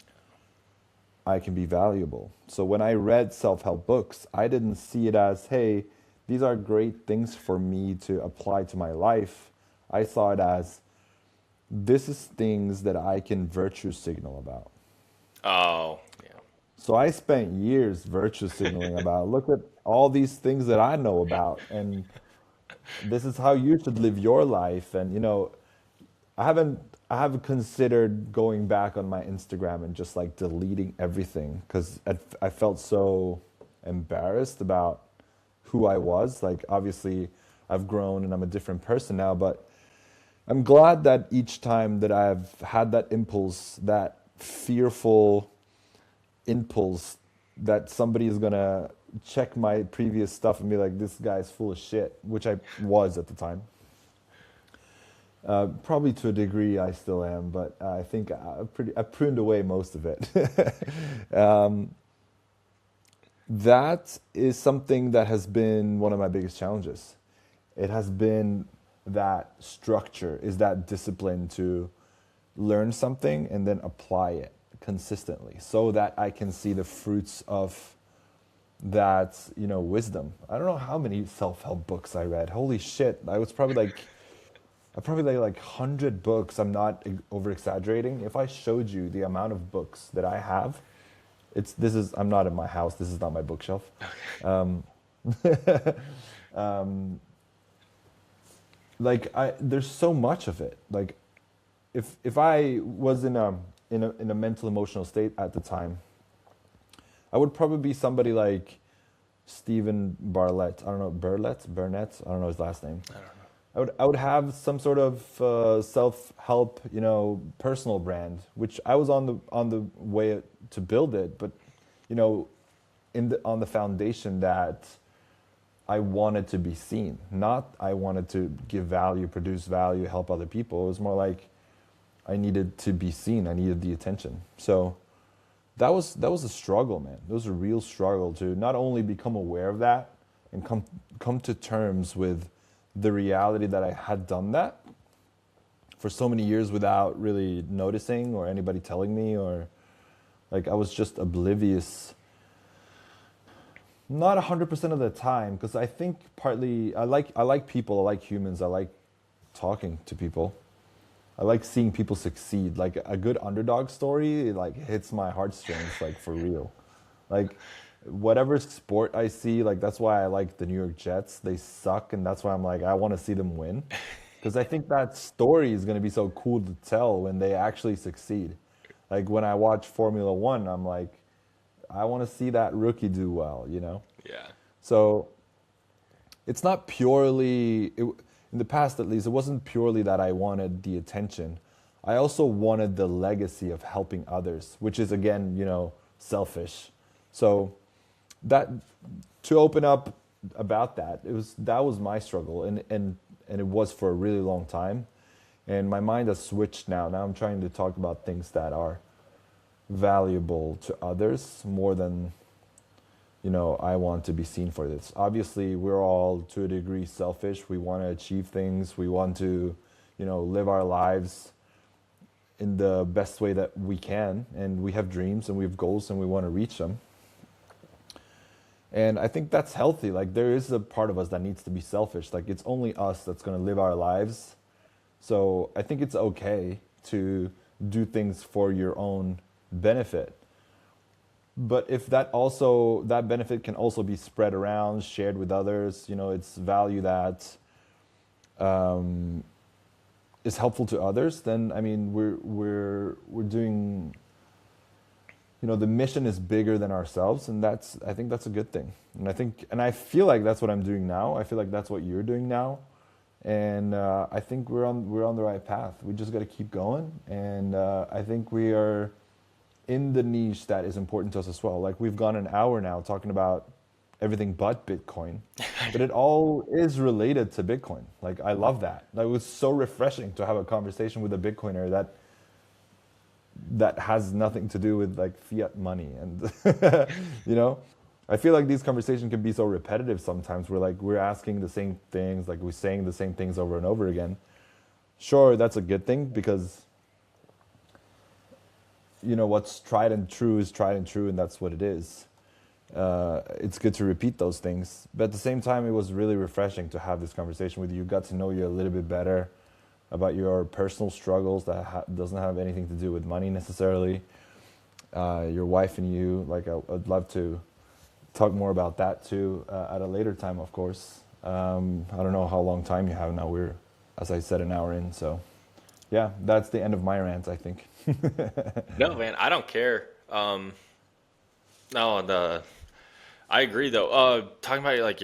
I can be valuable. So when I read self-help books, I didn't see it as, hey, these are great things for me to apply to my life. I saw it as, this is things that I can virtue signal about. Oh, So I spent years virtue signaling about, look at all these things that I know about, and this is how you should live your life. And I haven't I have considered going back on my Instagram and just like deleting everything because I felt so embarrassed about who I was. Like obviously I've grown and I'm a different person now, but I'm glad that each time that I've had that impulse, that fearful impulse that somebody is gonna check my previous stuff and be like, this guy's full of shit, which I was at the time. Probably to a degree I still am, but I think I pruned away most of it. um, that is something that has been one of my biggest challenges. It has been that structure, is that discipline to learn something and then apply it consistently so that I can see the fruits of that, wisdom. I don't know how many self-help books I read. Holy shit. I probably like 100 books. I'm not over exaggerating. If I showed you the amount of books that I have, I'm not in my house. This is not my bookshelf. Um, um, there's so much of it. Like if I was in a mental emotional state at the time, I would probably be somebody like Stephen Bartlett. I don't know, Burnett. I don't know his last name. I don't know. I would have some sort of self-help, personal brand, which I was on the way to build it, but on the foundation that I wanted to be seen, not I wanted to give value, produce value, help other people. It was more like I needed to be seen. I needed the attention. So that was a struggle, man. It was a real struggle to not only become aware of that and come to terms with the reality that I had done that for so many years without really noticing or anybody telling me, or like I was just oblivious. Not 100% of the time, because I think partly I like people, I like humans, I like talking to people. I like seeing people succeed. Like a good underdog story, it like hits my heartstrings, like for real. Like whatever sport I see, like that's why I like the New York Jets. They suck, and that's why I'm like I want to see them win, because I think that story is going to be so cool to tell when they actually succeed. Like when I watch Formula One, I'm like, I want to see that rookie do well, Yeah. So it's not purely, in the past at least, it wasn't purely that I wanted the attention. I also wanted the legacy of helping others, which is again, selfish. So that, to open up about that, that was my struggle, and it was for a really long time. And my mind has switched now. Now I'm trying to talk about things that are valuable to others more than I want to be seen for this. Obviously, we're all to a degree selfish. We want to achieve things. We want to live our lives in the best way that we can, and we have dreams and we have goals and we want to reach them. And I think that's healthy. Like there is a part of us that needs to be selfish. Like it's only us that's going to live our lives. So I think it's okay to do things for your own benefit. But if that benefit can also be spread around, shared with others, it's value that is helpful to others, then I mean we're doing, the mission is bigger than ourselves, and I think that's a good thing. And I feel like that's what I'm doing now. I feel like that's what you're doing now, and I think we're on the right path. We just got to keep going, and I think we are in the niche that is important to us as well. Like we've gone an hour now talking about everything but Bitcoin, but it all is related to Bitcoin. Like I love that. Like, it was so refreshing to have a conversation with a Bitcoiner that has nothing to do with like fiat money. And I feel like these conversations can be so repetitive sometimes. We're asking the same things, like we're saying the same things over and over again. Sure, that's a good thing, because what's tried and true is tried and true, and that's what it is. It's good to repeat those things, but at the same time, it was really refreshing to have this conversation with you. Got to know you a little bit better about your personal struggles that doesn't have anything to do with money necessarily. Your wife and you, like I'd love to talk more about that too at a later time, of course. I don't know how long time you have now. We're, as I said, an hour in, so yeah, that's the end of my rant, I think. No, man, I don't care. No, I agree though. Talking about like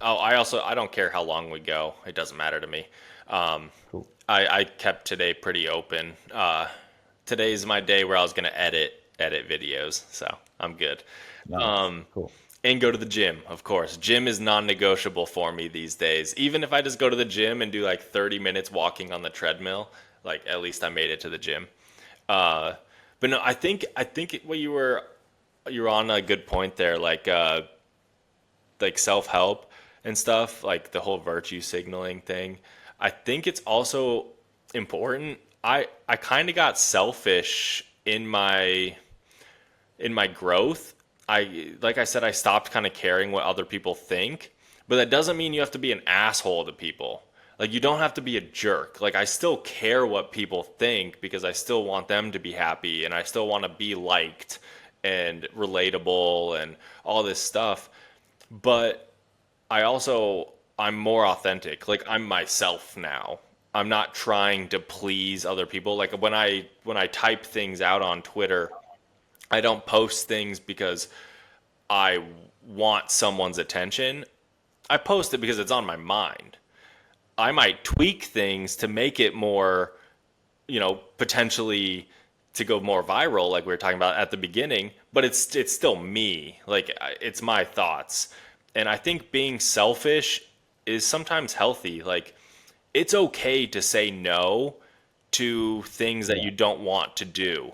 I don't care how long we go. It doesn't matter to me. Cool. I kept today pretty open. Today's my day where I was gonna edit videos, so I'm good. Nice. Cool. And go to the gym, of course. Gym is non-negotiable for me these days. Even if I just go to the gym and do like 30 minutes walking on the treadmill, like at least I made it to the gym. Uh, but no, I think what you were on a good point there, like self-help and stuff, like the whole virtue signaling thing. I think it's also important. I kind of got selfish in my growth. Like I said, I stopped kind of caring what other people think, but that doesn't mean you have to be an asshole to people. Like you don't have to be a jerk. Like I still care what people think because I still want them to be happy and I still want to be liked and relatable and all this stuff. But I'm more authentic. Like I'm myself now. I'm not trying to please other people. Like when I type things out on Twitter, I don't post things because I want someone's attention. I post it because it's on my mind. I might tweak things to make it more, potentially to go more viral, like we were talking about at the beginning, but it's still me. Like it's my thoughts. And I think being selfish is sometimes healthy. Like it's okay to say no to things that Yeah. you don't want to do.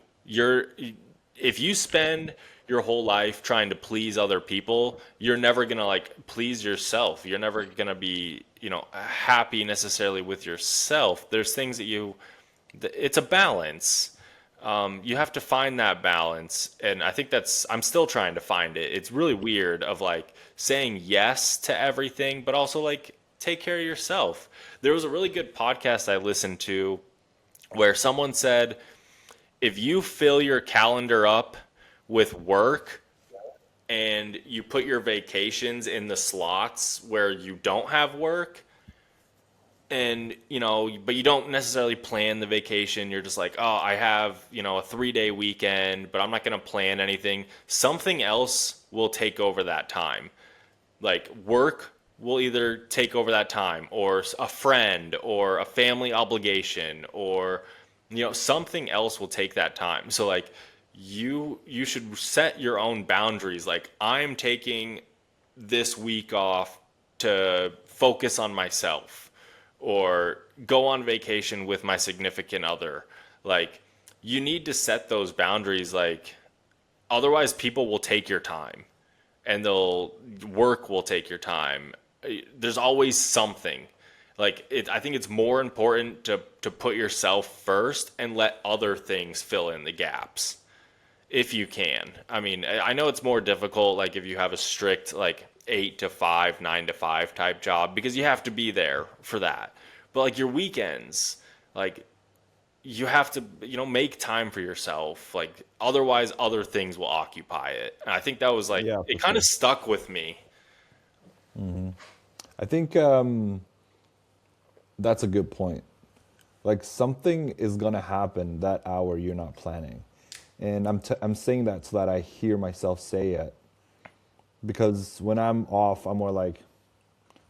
If you spend your whole life trying to please other people, you're never going to like please yourself. You're never going to be, happy necessarily with yourself. There's things it's a balance. You have to find that balance. And I think I'm still trying to find it. It's really weird of like saying yes to everything, but also like take care of yourself. There was a really good podcast I listened to where someone said, if you fill your calendar up with work and you put your vacations in the slots where you don't have work, and but you don't necessarily plan the vacation, you're just like, oh, I have a 3-day weekend, but I'm not going to plan anything. Something else will take over that time. Like work will either take over that time, or a friend, or a family obligation, or something else will take that time. So like you should set your own boundaries. Like I'm taking this week off to focus on myself, or go on vacation with my significant other. Like you need to set those boundaries. Like otherwise people will take your time, and they'll work will take your time. There's always something. Like I think it's more important to put yourself first and let other things fill in the gaps if you can. I mean, I know it's more difficult, like if you have a strict like 8 to 5, 9 to 5 type job, because you have to be there for that. But like your weekends, like you have to, make time for yourself. Like otherwise, other things will occupy it. And I think that was like Yeah, it for kind of sure. stuck with me. I think that's a good point. Like something is gonna happen that hour you're not planning, and I'm saying that so that I hear myself say it. Because when I'm off, I'm more like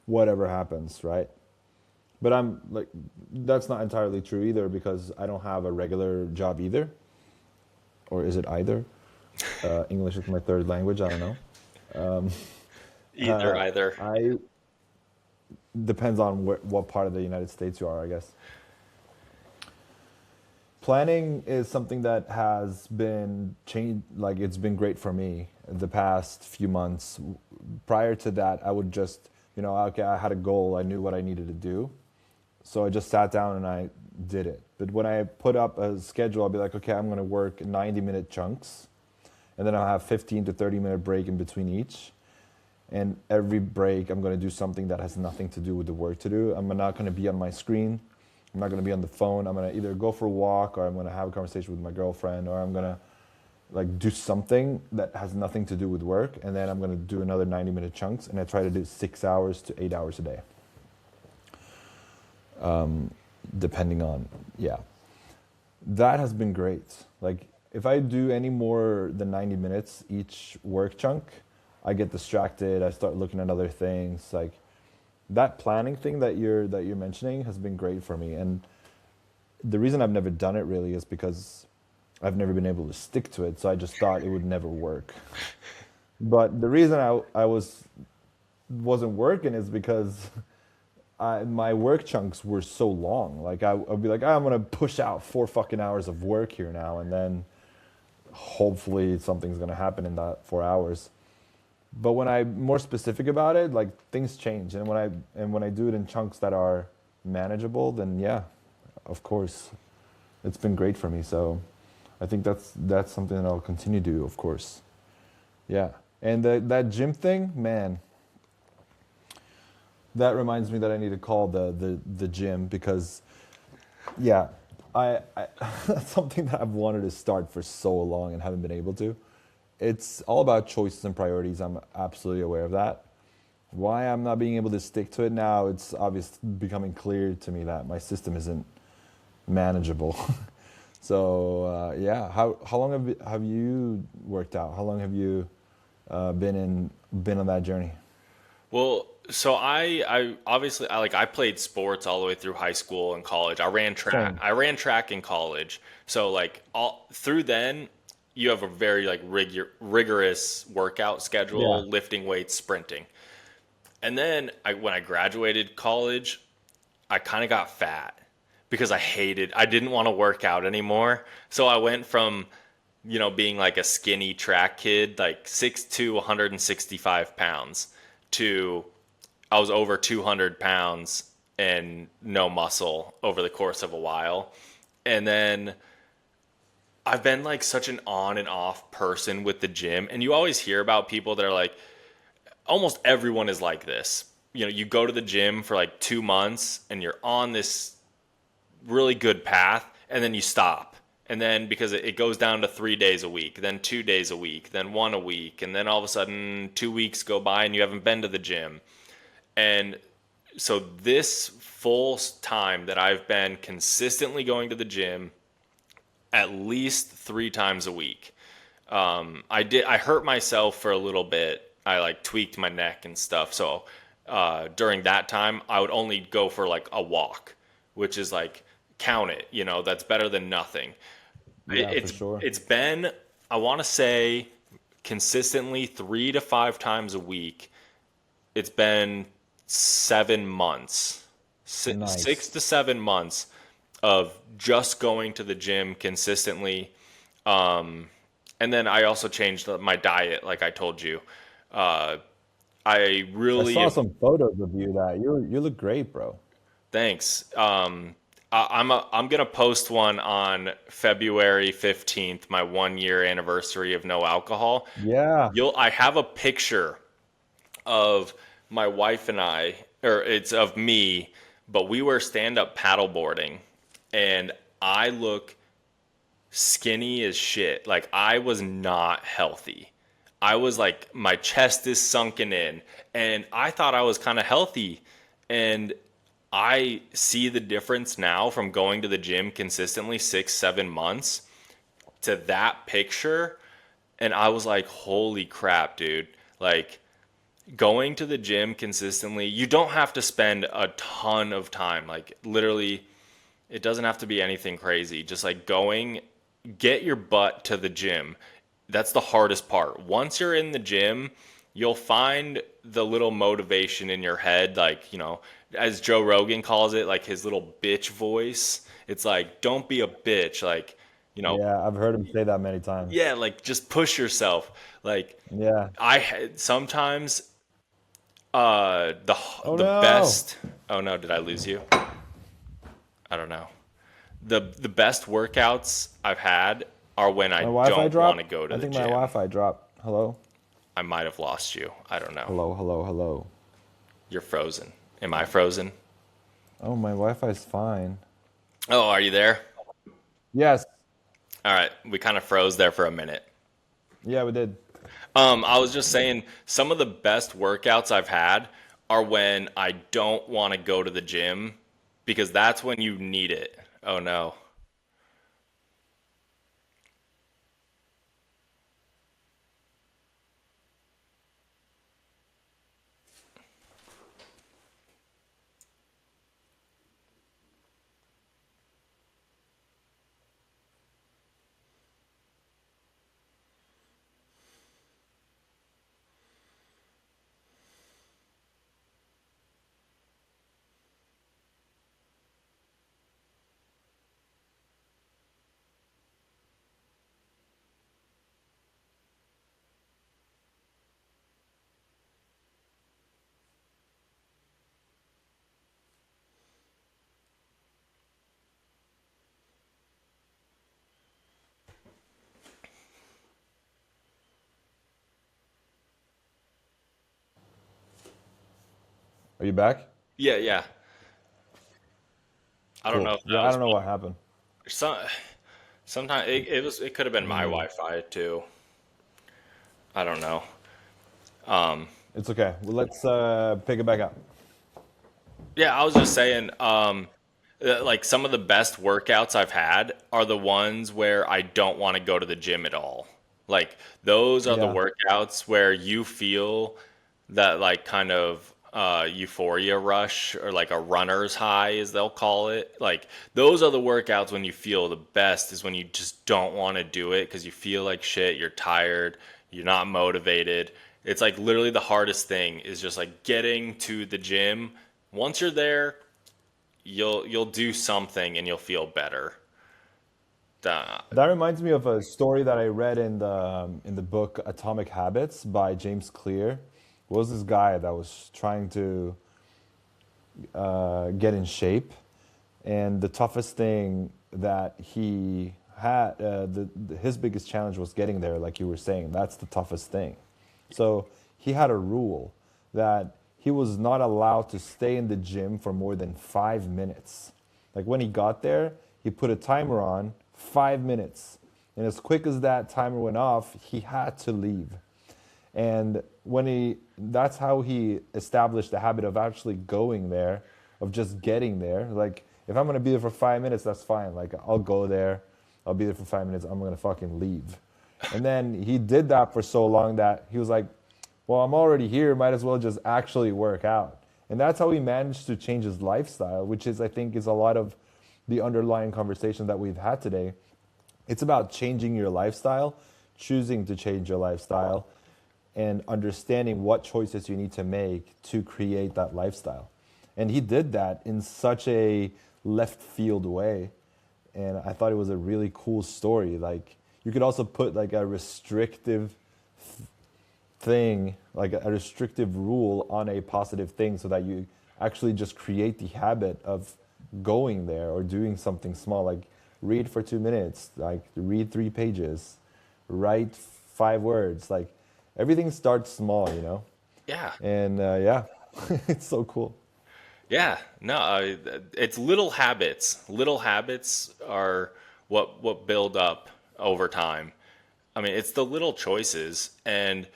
whatever happens, right? But I'm like that's not entirely true either because I don't have a regular job either, or is it either? English is my third language. I don't know. Either, either. I depends on what part of the United States you are, I guess. Planning is something that has been changed, like it's been great for me the past few months. Prior to that, I would just, okay, I had a goal, I knew what I needed to do, so I just sat down and I did it. But when I put up a schedule, I'll be like, okay, I'm going to work 90-minute chunks, and then I'll have 15 to 30-minute break in between each. And every break, I'm going to do something that has nothing to do with the work to do. I'm not going to be on my screen. I'm not going to be on the phone. I'm going to either go for a walk or I'm going to have a conversation with my girlfriend or I'm going to like do something that has nothing to do with work. And then I'm going to do another 90-minute chunks. And I try to do 6 hours to 8 hours a day, depending on, yeah. That has been great. Like if I do any more than 90 minutes each work chunk, I get distracted. I start looking at other things. Like that planning thing that you're mentioning has been great for me. And the reason I've never done it really is because I've never been able to stick to it. So I just thought it would never work. But the reason I wasn't working is because my work chunks were so long. Like I'd be like, I'm gonna push out 4 fucking hours of work here now, and then hopefully something's gonna happen in that 4 hours. But when I'm more specific about it, like things change, and when I do it in chunks that are manageable, then yeah, of course, it's been great for me. So I think that's something that I'll continue to do, of course. Yeah, and that gym thing, man, that reminds me that I need to call the gym because yeah, I that's something that I've wanted to start for so long and haven't been able to. It's all about choices and priorities. I'm absolutely aware of that. Why I'm not being able to stick to it now, it's obvious becoming clear to me that my system isn't manageable. So yeah, how long have you worked out? How long have you been on that journey? Well, so I obviously I played sports all the way through high school and college. I ran track. Same. I ran track in college. So like all through then you have a very like rigorous workout Yeah. schedule, lifting weights, sprinting. And then when I graduated college, I kind of got fat because I didn't want to work out anymore. So I went from, being like a skinny track kid, like 6'2", 165 pounds, to I was over 200 pounds and no muscle over the course of a while. And then I've been like such an on and off person with the gym. And you always hear about people that are like, almost everyone is like this. You go to the gym for like 2 months and you're on this really good path and then you stop. And then because it goes down to 3 days a week, then 2 days a week, then one a week. And then all of a sudden 2 weeks go by and you haven't been to the gym. And so this full time that I've been consistently going to the gym at least 3 times a week. I hurt myself for a little bit. I like tweaked my neck and stuff. So during that time, I would only go for like a walk, which is like count it. That's better than nothing. It, Yeah, for it's sure. it's been, I want to say, consistently 3 to 5 times a week. It's been 7 months, six Nice. to 7 months of just going to the gym consistently. And then I also changed my diet, like I told you. Uh, I I really saw have, some photos of you that you look great, bro. Thanks. I'm gonna post one on February 15th, my 1 year anniversary of no alcohol. Yeah. I have a picture of my wife and I, or it's of me, but we were stand up paddleboarding, and I look skinny as shit. Like I was not healthy. I was like my chest is sunken in, and I thought I was kind of healthy, and I see the difference now from going to the gym consistently 6, 7 months to that picture, and I was like, holy crap, dude! Like going to the gym consistently, you don't have to spend a ton of time. Like literally, it doesn't have to be anything crazy. Just like going, get your butt to the gym. That's the hardest part. Once you're in the gym, you'll find the little motivation in your head, like, as Joe Rogan calls it, like his little bitch voice. It's like, don't be a bitch. Like, you know, Yeah, I've heard him say that many times. yeah, like just push yourself. Like, Yeah. sometimes the Oh the no. best. Oh no, did I lose you? I don't know. The best workouts I've had are when My I Wi-Fi don't want to dropped? go to I the think my gym. Wi-Fi dropped. Hello? I might have lost you. I don't know. Hello, hello, hello. You're frozen. Am I frozen? Oh, my Wi-Fi is fine. Oh, are you there? Yes. All right. We kind of froze there for a minute. Yeah, we did. I was just saying some of the best workouts I've had are when I don't want to go to the gym because that's when you need it. Oh no. Are you back? Yeah, yeah. I don't know Cool. if Yeah, that I was don't know what happened. some. Sometimes it could have been my Wi-Fi too. I don't know. It's okay. Well, let's pick it back up. Yeah, I was just saying, like some of the best workouts I've had are the ones where I don't want to go to the gym at all. Like those are the Yeah. workouts where you feel that like kind of euphoria rush or like a runner's high, as they'll call it. Like those are the workouts when you feel the best is when you just don't want to do it because you feel like shit, you're tired, you're not motivated. It's like literally the hardest thing is just like getting to the gym. Once you're there, you'll do something and you'll feel better. Uh, That reminds me of a story that I read in the book Atomic Habits by James Clear. It was this guy that was trying to get in shape, and the toughest thing that he had, his biggest challenge was getting there. Like you were saying, that's the toughest thing. So he had a rule that he was not allowed to stay in the gym for more than 5 minutes. Like when he got there, he put a timer on 5 minutes. And as quick as that timer went off, he had to leave. And that's how he established the habit of actually going there, of just getting there. Like, if I'm gonna be there for 5 minutes, that's fine. Like, I'll go there, I'll be there for 5 minutes, I'm gonna fucking leave. And then he did that for so long that he was like, well, I'm already here, might as well just actually work out. And that's how he managed to change his lifestyle, which is, I think, is a lot of the underlying conversation that we've had today. It's about changing your lifestyle, choosing to change your lifestyle, and understanding what choices you need to make to create that lifestyle. And he did that in such a left field way. And I thought it was a really cool story. Like, you could also put like a restrictive thing, like a restrictive rule on a positive thing so that you actually just create the habit of going there or doing something small, like read for 2 minutes, like read 3 pages, write 5 words. Like everything starts small, you know? Yeah. And yeah, it's so cool. Yeah, no, it's little habits. Little habits are what build up over time. I mean, it's the little choices, and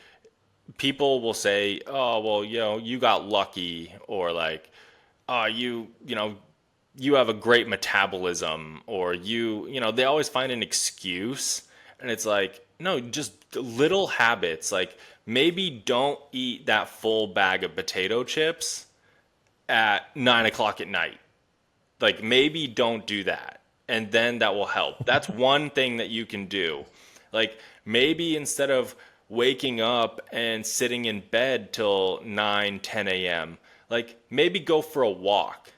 people will say, "Oh, well, you got lucky," or like, "Oh, you have a great metabolism," or they always find an excuse, and it's like, no, just little habits. Like maybe don't eat that full bag of potato chips at 9 o'clock at night. Like maybe don't do that. And then that will help. That's one thing that you can do. Like maybe instead of waking up and sitting in bed till 9, 10 a.m., like maybe go for a walk,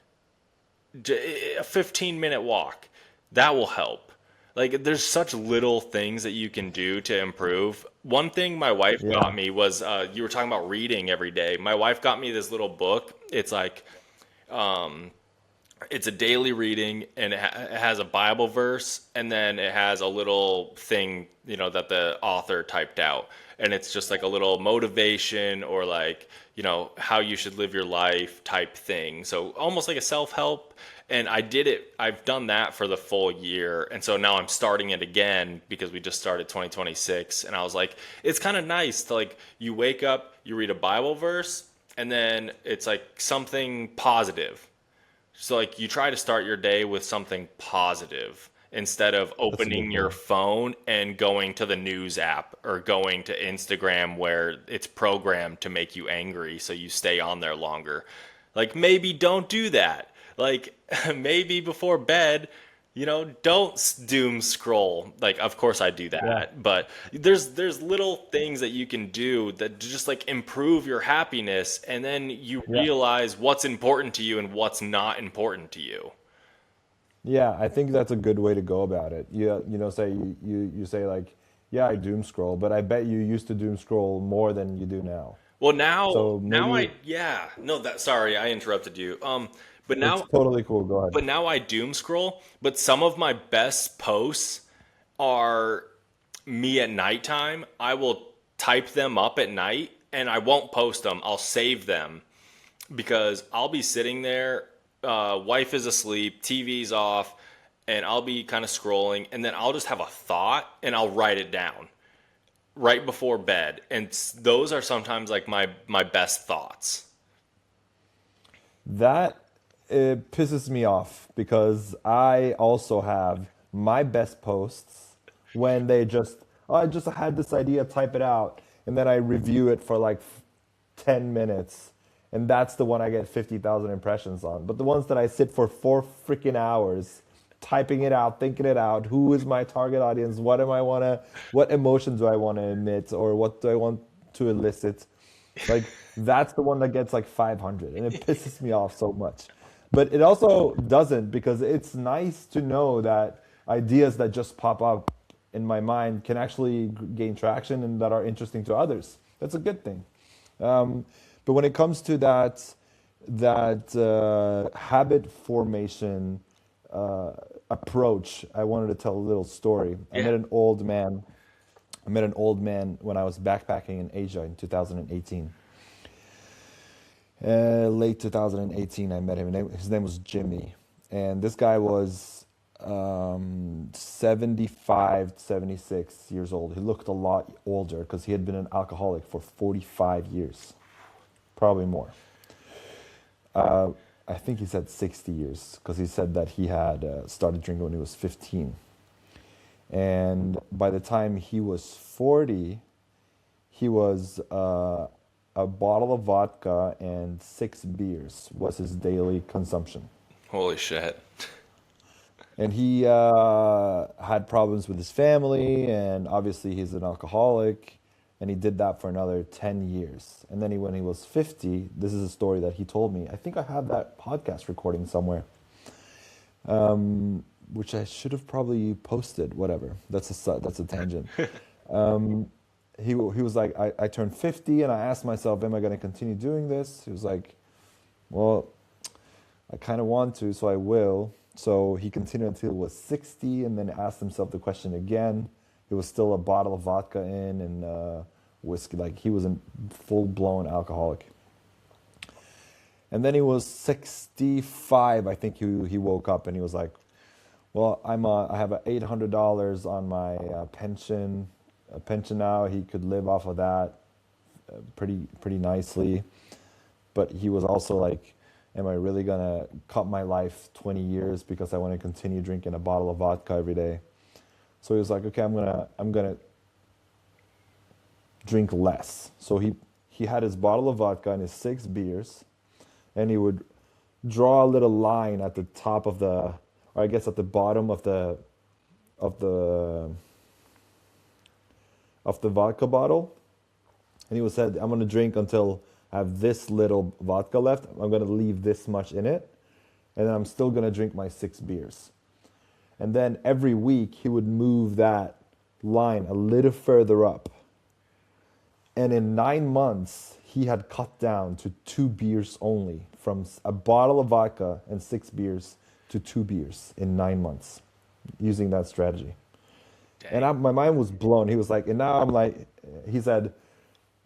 a 15-minute walk. That will help. Like there's such little things that you can do to improve. One thing my wife Yeah, got me was you were talking about reading every day. My wife got me this little book. It's like it's a daily reading, and it has a Bible verse, and then it has a little thing, that the author typed out. And it's just like a little motivation, or like, how you should live your life type thing. So almost like a self-help. And I've done that for the full year. And so now I'm starting it again because we just started 2026. And I was like, it's kind of nice to, like, you wake up, you read a Bible verse, and then it's like something positive. So like you try to start your day with something positive instead of that's a good opening your goal. phone and going to the news app or going to Instagram where it's programmed to make you angry so you stay on there longer. Like maybe don't do that. Like maybe before bed, don't doom scroll. Like of course I do Yeah, that, but there's little things that you can do that just like improve your happiness, and then you yeah, realize what's important to you and what's not important to you. yeah. I think that's a good way to go about it. Say you say like, yeah, I doom scroll, but I bet you used to doom scroll more than you do now. Well, now So now maybe I yeah, no, that sorry, I interrupted you. But it's now totally cool. Go ahead. but now I doom scroll, but some of my best posts are me at nighttime. I will type them up at night and I won't post them. I'll save them because I'll be sitting there, wife is asleep, TV's off, and I'll be kind of scrolling, and then I'll just have a thought and I'll write it down right before bed. And those are sometimes like my best thoughts. That it pisses me off because I also have my best posts when they just, oh, I just had this idea, type it out, and then I review it for like 10 minutes, and that's the one I get 50,000 impressions on. But the ones that I sit for 4 freaking hours typing it out, thinking it out, who is my target audience, what emotions do I want to emit, or what do I want to elicit? Like that's the one that gets like 500, and it pisses me off so much. But it also doesn't, because it's nice to know that ideas that just pop up in my mind can actually gain traction and that are interesting to others. That's a good thing. Um, but when it comes to that habit formation approach, I wanted to tell a little story. Yeah. I met an old man when I was backpacking in Asia in 2018. Late 2018, I met him. His name was Jimmy. And this guy was 75, 76 years old. He looked a lot older because he had been an alcoholic for 45 years, probably more. I think he said 60 years because he said that he had started drinking when he was 15. And by the time he was 40, he was a bottle of vodka and 6 beers was his daily consumption. Holy shit. And he had problems with his family, and obviously he's an alcoholic, and he did that for another 10 years. And then when he was 50, this is a story that he told me. I think I have that podcast recording somewhere, which I should have probably posted, whatever. That's a tangent. He was like, I turned 50 and I asked myself, am I going to continue doing this? He was like, well, I kind of want to, so I will. So he continued until he was 60 and then asked himself the question again. It was still a bottle of vodka in and whiskey. Like he was a full blown alcoholic. And then he was 65. I think he woke up and he was like, well, I have a $800 on my pension now. He could live off of that pretty nicely. But he was also like, am I really gonna cut my life 20 years because I want to continue drinking a bottle of vodka every day? So he was like, okay, I'm gonna drink less. So he had his bottle of vodka and his 6 beers, and he would draw a little line at the top of the, or I guess at the bottom of the of the vodka bottle, and he would said, I'm gonna drink until I have this little vodka left. I'm gonna leave this much in it, and then I'm still gonna drink my 6 beers. And then every week he would move that line a little further up. And in 9 months, he had cut down to 2 beers only, from a bottle of vodka and 6 beers to 2 beers in 9 months, using that strategy. And Dang. my mind was blown. He was like, and now I'm like, he said,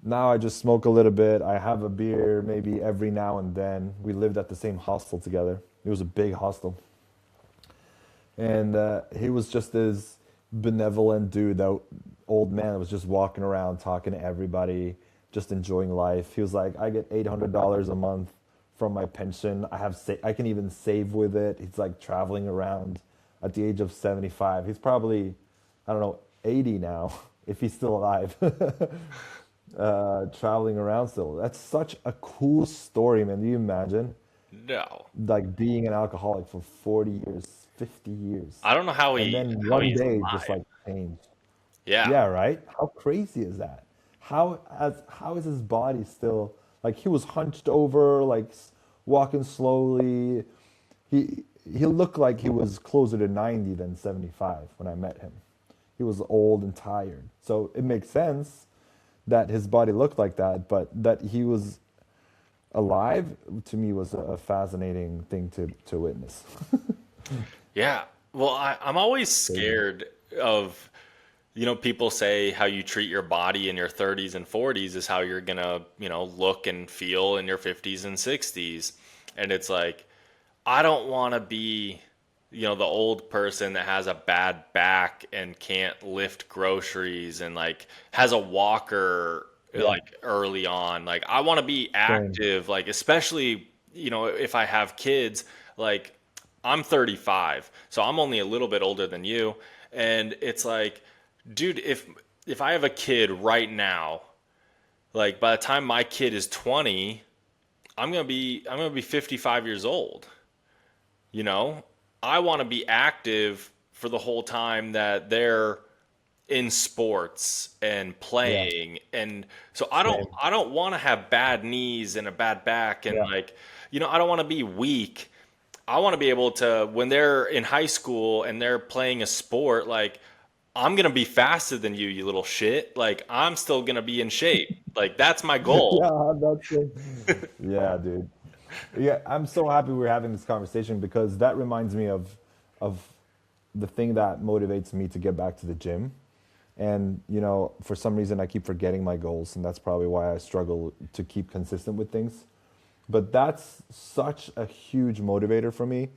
now I just smoke a little bit. I have a beer maybe every now and then. We lived at the same hostel together. It was a big hostel. And he was just this benevolent dude, that old man that was just walking around talking to everybody, just enjoying life. He was like, I get $800 a month from my pension. I can even save with it. He's like traveling around at the age of 75. He's probably, I don't know, 80 now, if he's still alive. Traveling around still. That's such a cool story, man. Do you imagine No. like being an alcoholic for 40 years, 50 years, I don't know how and he then how one he's day just alive. like change? Yeah. Yeah, right? How crazy is that? How is his body still like he was hunched over, like walking slowly. He looked like he was closer to 90 than 75 when I met him. He was old and tired. So it makes sense that his body looked like that, but that he was alive to me was a fascinating thing to witness. Yeah. Well, I'm always Crazy. scared of, people say how you treat your body in your 30s and 40s is how you're gonna, look and feel in your 50s and 60s. And it's like, I don't want to be, the old person that has a bad back and can't lift groceries and like has a walker Yeah, like early on. Like I want to be same. active, like especially, if I have kids, like I'm 35, so I'm only a little bit older than you. And it's like, dude, if I have a kid right now, like by the time my kid is 20, I'm gonna be 55 years old. You know, I want to be active for the whole time that they're in sports and Yeah, playing. And so I don't same. I don't want to have bad knees and a bad back and Yeah. like, I don't want to be weak. I want to be able to, when they're in high school and they're playing a sport, like I'm going to be faster than you little shit. Like I'm still going to be in shape. Like that's my goal. Yeah, that's it. Yeah, dude. Yeah, I'm so happy we're having this conversation because that reminds me of the thing that motivates me to get back to the gym. And, for some reason I keep forgetting my goals, and that's probably why I struggle to keep consistent with things. But that's such a huge motivator for me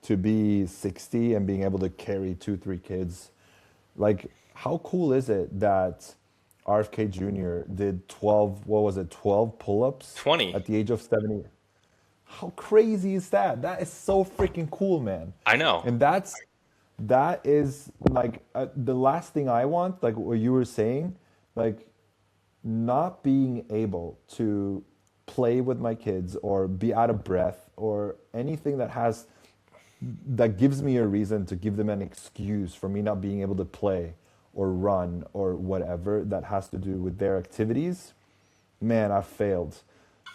to be 60 and being able to carry 2, 3 kids. Like, how cool is it that RFK Jr. did 12, what was it, 12 pull ups 20. at the age of 70? How crazy is that? That is so freaking cool, man. I know. And that is like the last thing I want, like what you were saying, like not being able to play with my kids or be out of breath or anything that gives me a reason to give them an excuse for me not being able to play or run or whatever that has to do with their activities. Man, I failed.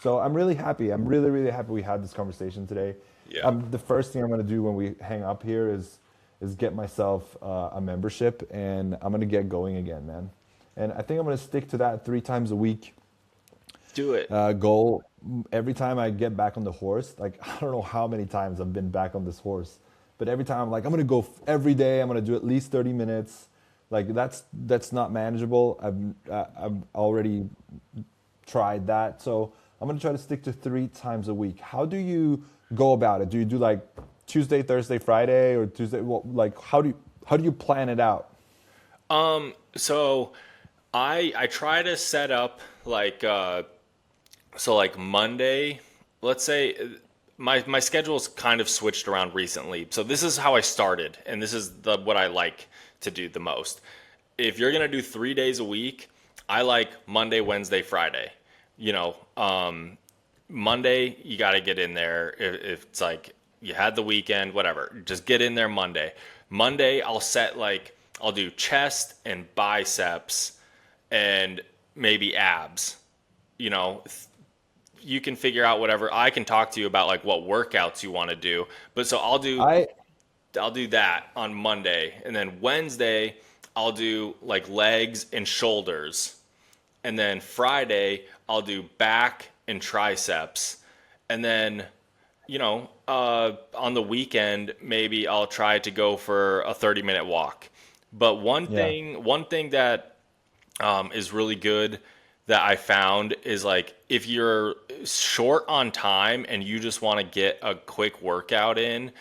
So I'm really happy. I'm really, really happy we had this conversation today. Yeah. The first thing I'm going to do when we hang up here is get myself a membership, and I'm going to get going again, man. And I think I'm going to stick to that 3 times a week Do it. goal. every time I get back on the horse, like I don't know how many times I've been back on this horse, but every time I'm like, I'm gonna go every day. I'm gonna do at least 30 minutes. Like that's not manageable. I've already tried that, so I'm gonna try to stick to 3 times a week. How do you go about it? Do you do like Tuesday, Thursday, Friday, or Tuesday? Well, like how do you plan it out? So I try to set up like so like Monday, let's say my schedule's kind of switched around recently. So this is how I started, and this is the what I like to do the most. If you're gonna do 3 days a week, I like Monday, Wednesday, Friday. You know, Monday you got to get in there. If it's like you had the weekend, whatever, just get in there Monday. Monday I'll set like I'll do chest and biceps and maybe abs. You know, you can figure out whatever. I can talk to you about like what workouts you want to do. But so I I'll do that on Monday, and then Wednesday I'll do like legs and shoulders, and then Friday I'll do back and triceps, and then on the weekend maybe I'll try to go for a 30-minute walk. But yeah. one thing that is really good that I found is like if you're short on time and you just want to get a quick workout in,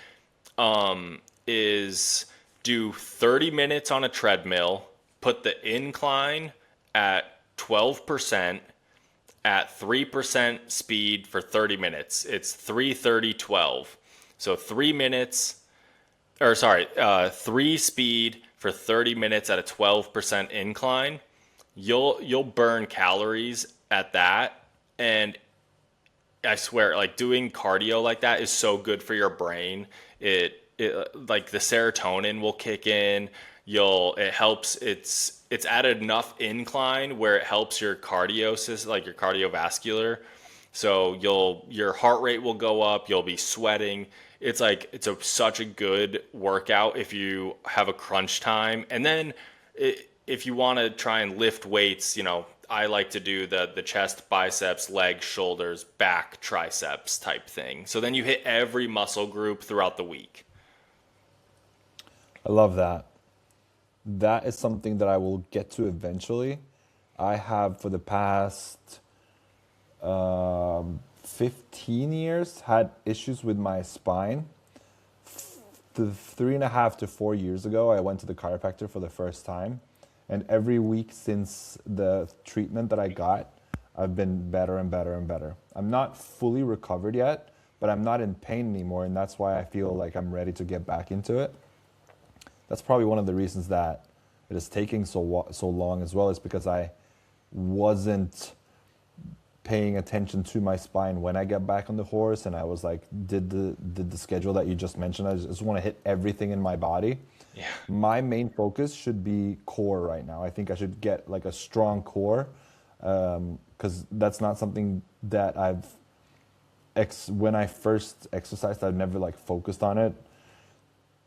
is do 30 minutes on a treadmill, put the incline at 12% at 3% speed for 30 minutes. It's 3:30:12. So 3 minutes, or sorry, 3 speed for 30 minutes at a 12% incline. You'll burn calories at that, and I swear, like doing cardio like that is so good for your brain. It like the serotonin will kick in. It helps. It's at enough incline where it helps your cardio system, like your cardiovascular. So your heart rate will go up. You'll be sweating. It's like such a good workout if you have a crunch time. And then if you want to try and lift weights, I like to do the chest, biceps, legs, shoulders, back, triceps type thing. So then you hit every muscle group throughout the week. I love that. That is something that I will get to eventually. I have for the past 15 years had issues with my spine. The 3.5 to 4 years ago, I went to the chiropractor for the first time. And every week since the treatment that I got, I've been better and better and better. I'm not fully recovered yet, but I'm not in pain anymore. And that's why I feel like I'm ready to get back into it. That's probably one of the reasons that it is taking so long as well, is because I wasn't paying attention to my spine when I get back on the horse, and I was like did the schedule that you just mentioned. I just want to hit everything in my body. Yeah. My main focus should be core right now. I think I should get like a strong core, because that's not something that when I first exercised, I've never like focused on it.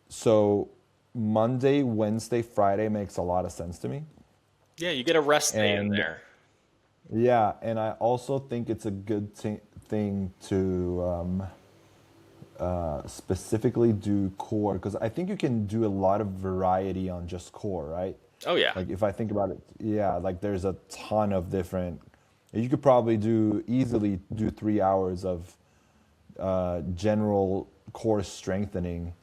So Monday, Wednesday, Friday makes a lot of sense to me. Yeah, you get a rest day in And there. yeah, and I also think it's a good thing to specifically do core, because I think you can do a lot of variety on just core, right? Oh yeah. Like if I think about it, yeah, like there's a ton of different. You could probably easily do 3 hours of general core strengthening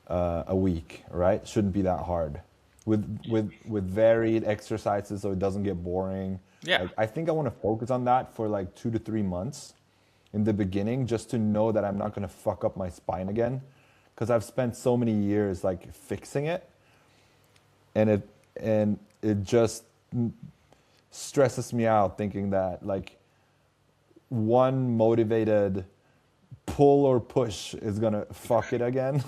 a week, right? Shouldn't be that hard. With varied exercises, so it doesn't get boring. Yeah. Like I think I want to focus on that for like 2 to 3 months in the beginning, just to know that I'm not going to fuck up my spine again, because I've spent so many years like fixing it, and it just stresses me out thinking that like one motivated pull or push is gonna fuck it again.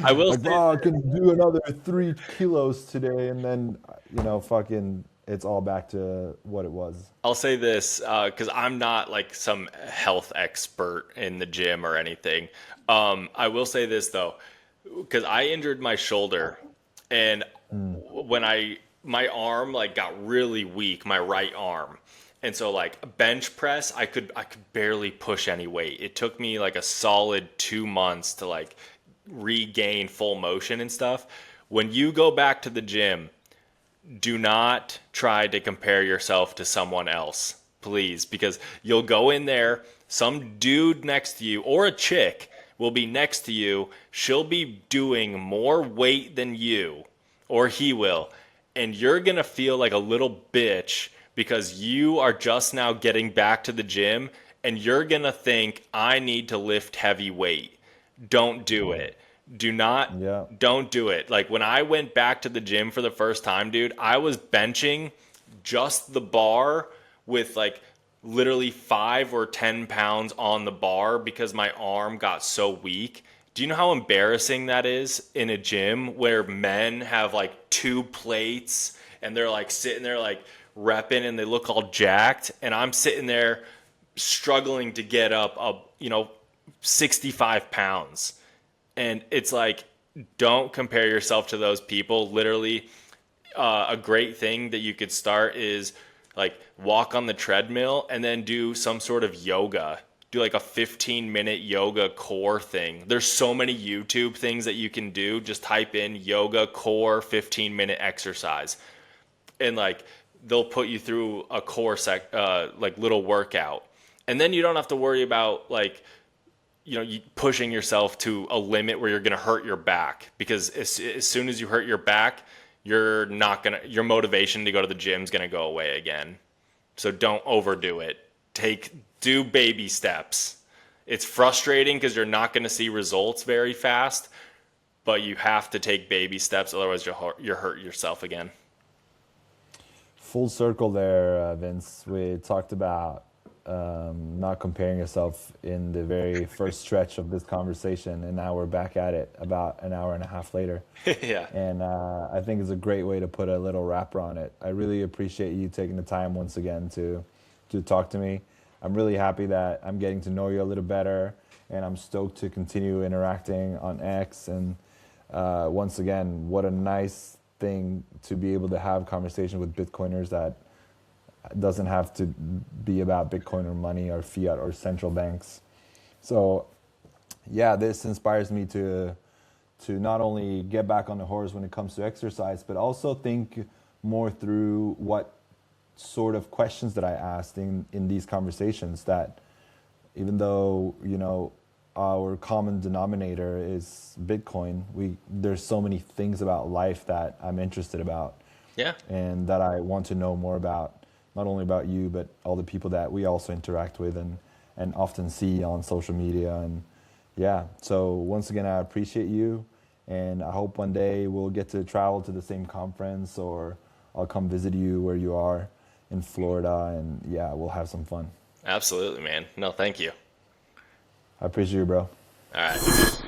I will Like, say oh, I can do another 3 kilos today, and then fucking, it's all back to what it was. I'll say this because I'm not like some health expert in the gym or anything. I will say this though, because I injured my shoulder, and when my arm like got really weak, my right arm, And so like bench press, I could barely push any weight. It took me like a solid 2 months to like regain full motion and stuff. When you go back to the gym, do not try to compare yourself to someone else, please, because you'll go in there, some dude next to you or a chick will be next to you. She'll be doing more weight than you, or he will, and you're going to feel like a little bitch because you are just now getting back to the gym and you're going to think, I need to lift heavy weight. Don't do it. Do not, Yeah. don't do it. Like when I went back to the gym for the first time, dude, I was benching just the bar with like literally 5 or 10 pounds on the bar because my arm got so weak. Do you know how embarrassing that is in a gym where men have like 2 plates and they're like sitting there like repping and they look all jacked, and I'm sitting there struggling to get up 65 pounds. And it's like, don't compare yourself to those people. Literally, a great thing that you could start is like walk on the treadmill and then do some sort of yoga. Do like a 15-minute yoga core thing. There's so many YouTube things that you can do. Just type in yoga core 15-minute exercise, and like they'll put you through a core like little workout, and then you don't have to worry about like you pushing yourself to a limit where you're going to hurt your back, because as soon as you hurt your back, you're not going to your motivation to go to the gym is going to go away again. So don't overdo it. Do baby steps. It's frustrating because you're not going to see results very fast, but you have to take baby steps, otherwise you'll hurt yourself again. Full circle there, Vince. We talked about not comparing yourself in the very first stretch of this conversation, and now we're back at it about an hour and a half later. Yeah. And I think it's a great way to put a little wrapper on it. I really appreciate you taking the time once again to talk to me. I'm really happy that I'm getting to know you a little better, and I'm stoked to continue interacting on X. And once again, what a nice thing to be able to have conversation with Bitcoiners that doesn't have to be about Bitcoin or money or fiat or central banks. So yeah, this inspires me to not only get back on the horse when it comes to exercise, but also think more through what sort of questions that I asked in these conversations, that even though, our common denominator is Bitcoin, there's so many things about life that I'm interested about, Yeah. and that I want to know more about, not only about you, but all the people that we also interact with and often see on social media. And yeah, so once again, I appreciate you, and I hope one day we'll get to travel to the same conference, or I'll come visit you where you are in Florida, and yeah, we'll have some fun. Absolutely, man. No, thank you. I appreciate you, bro. All right.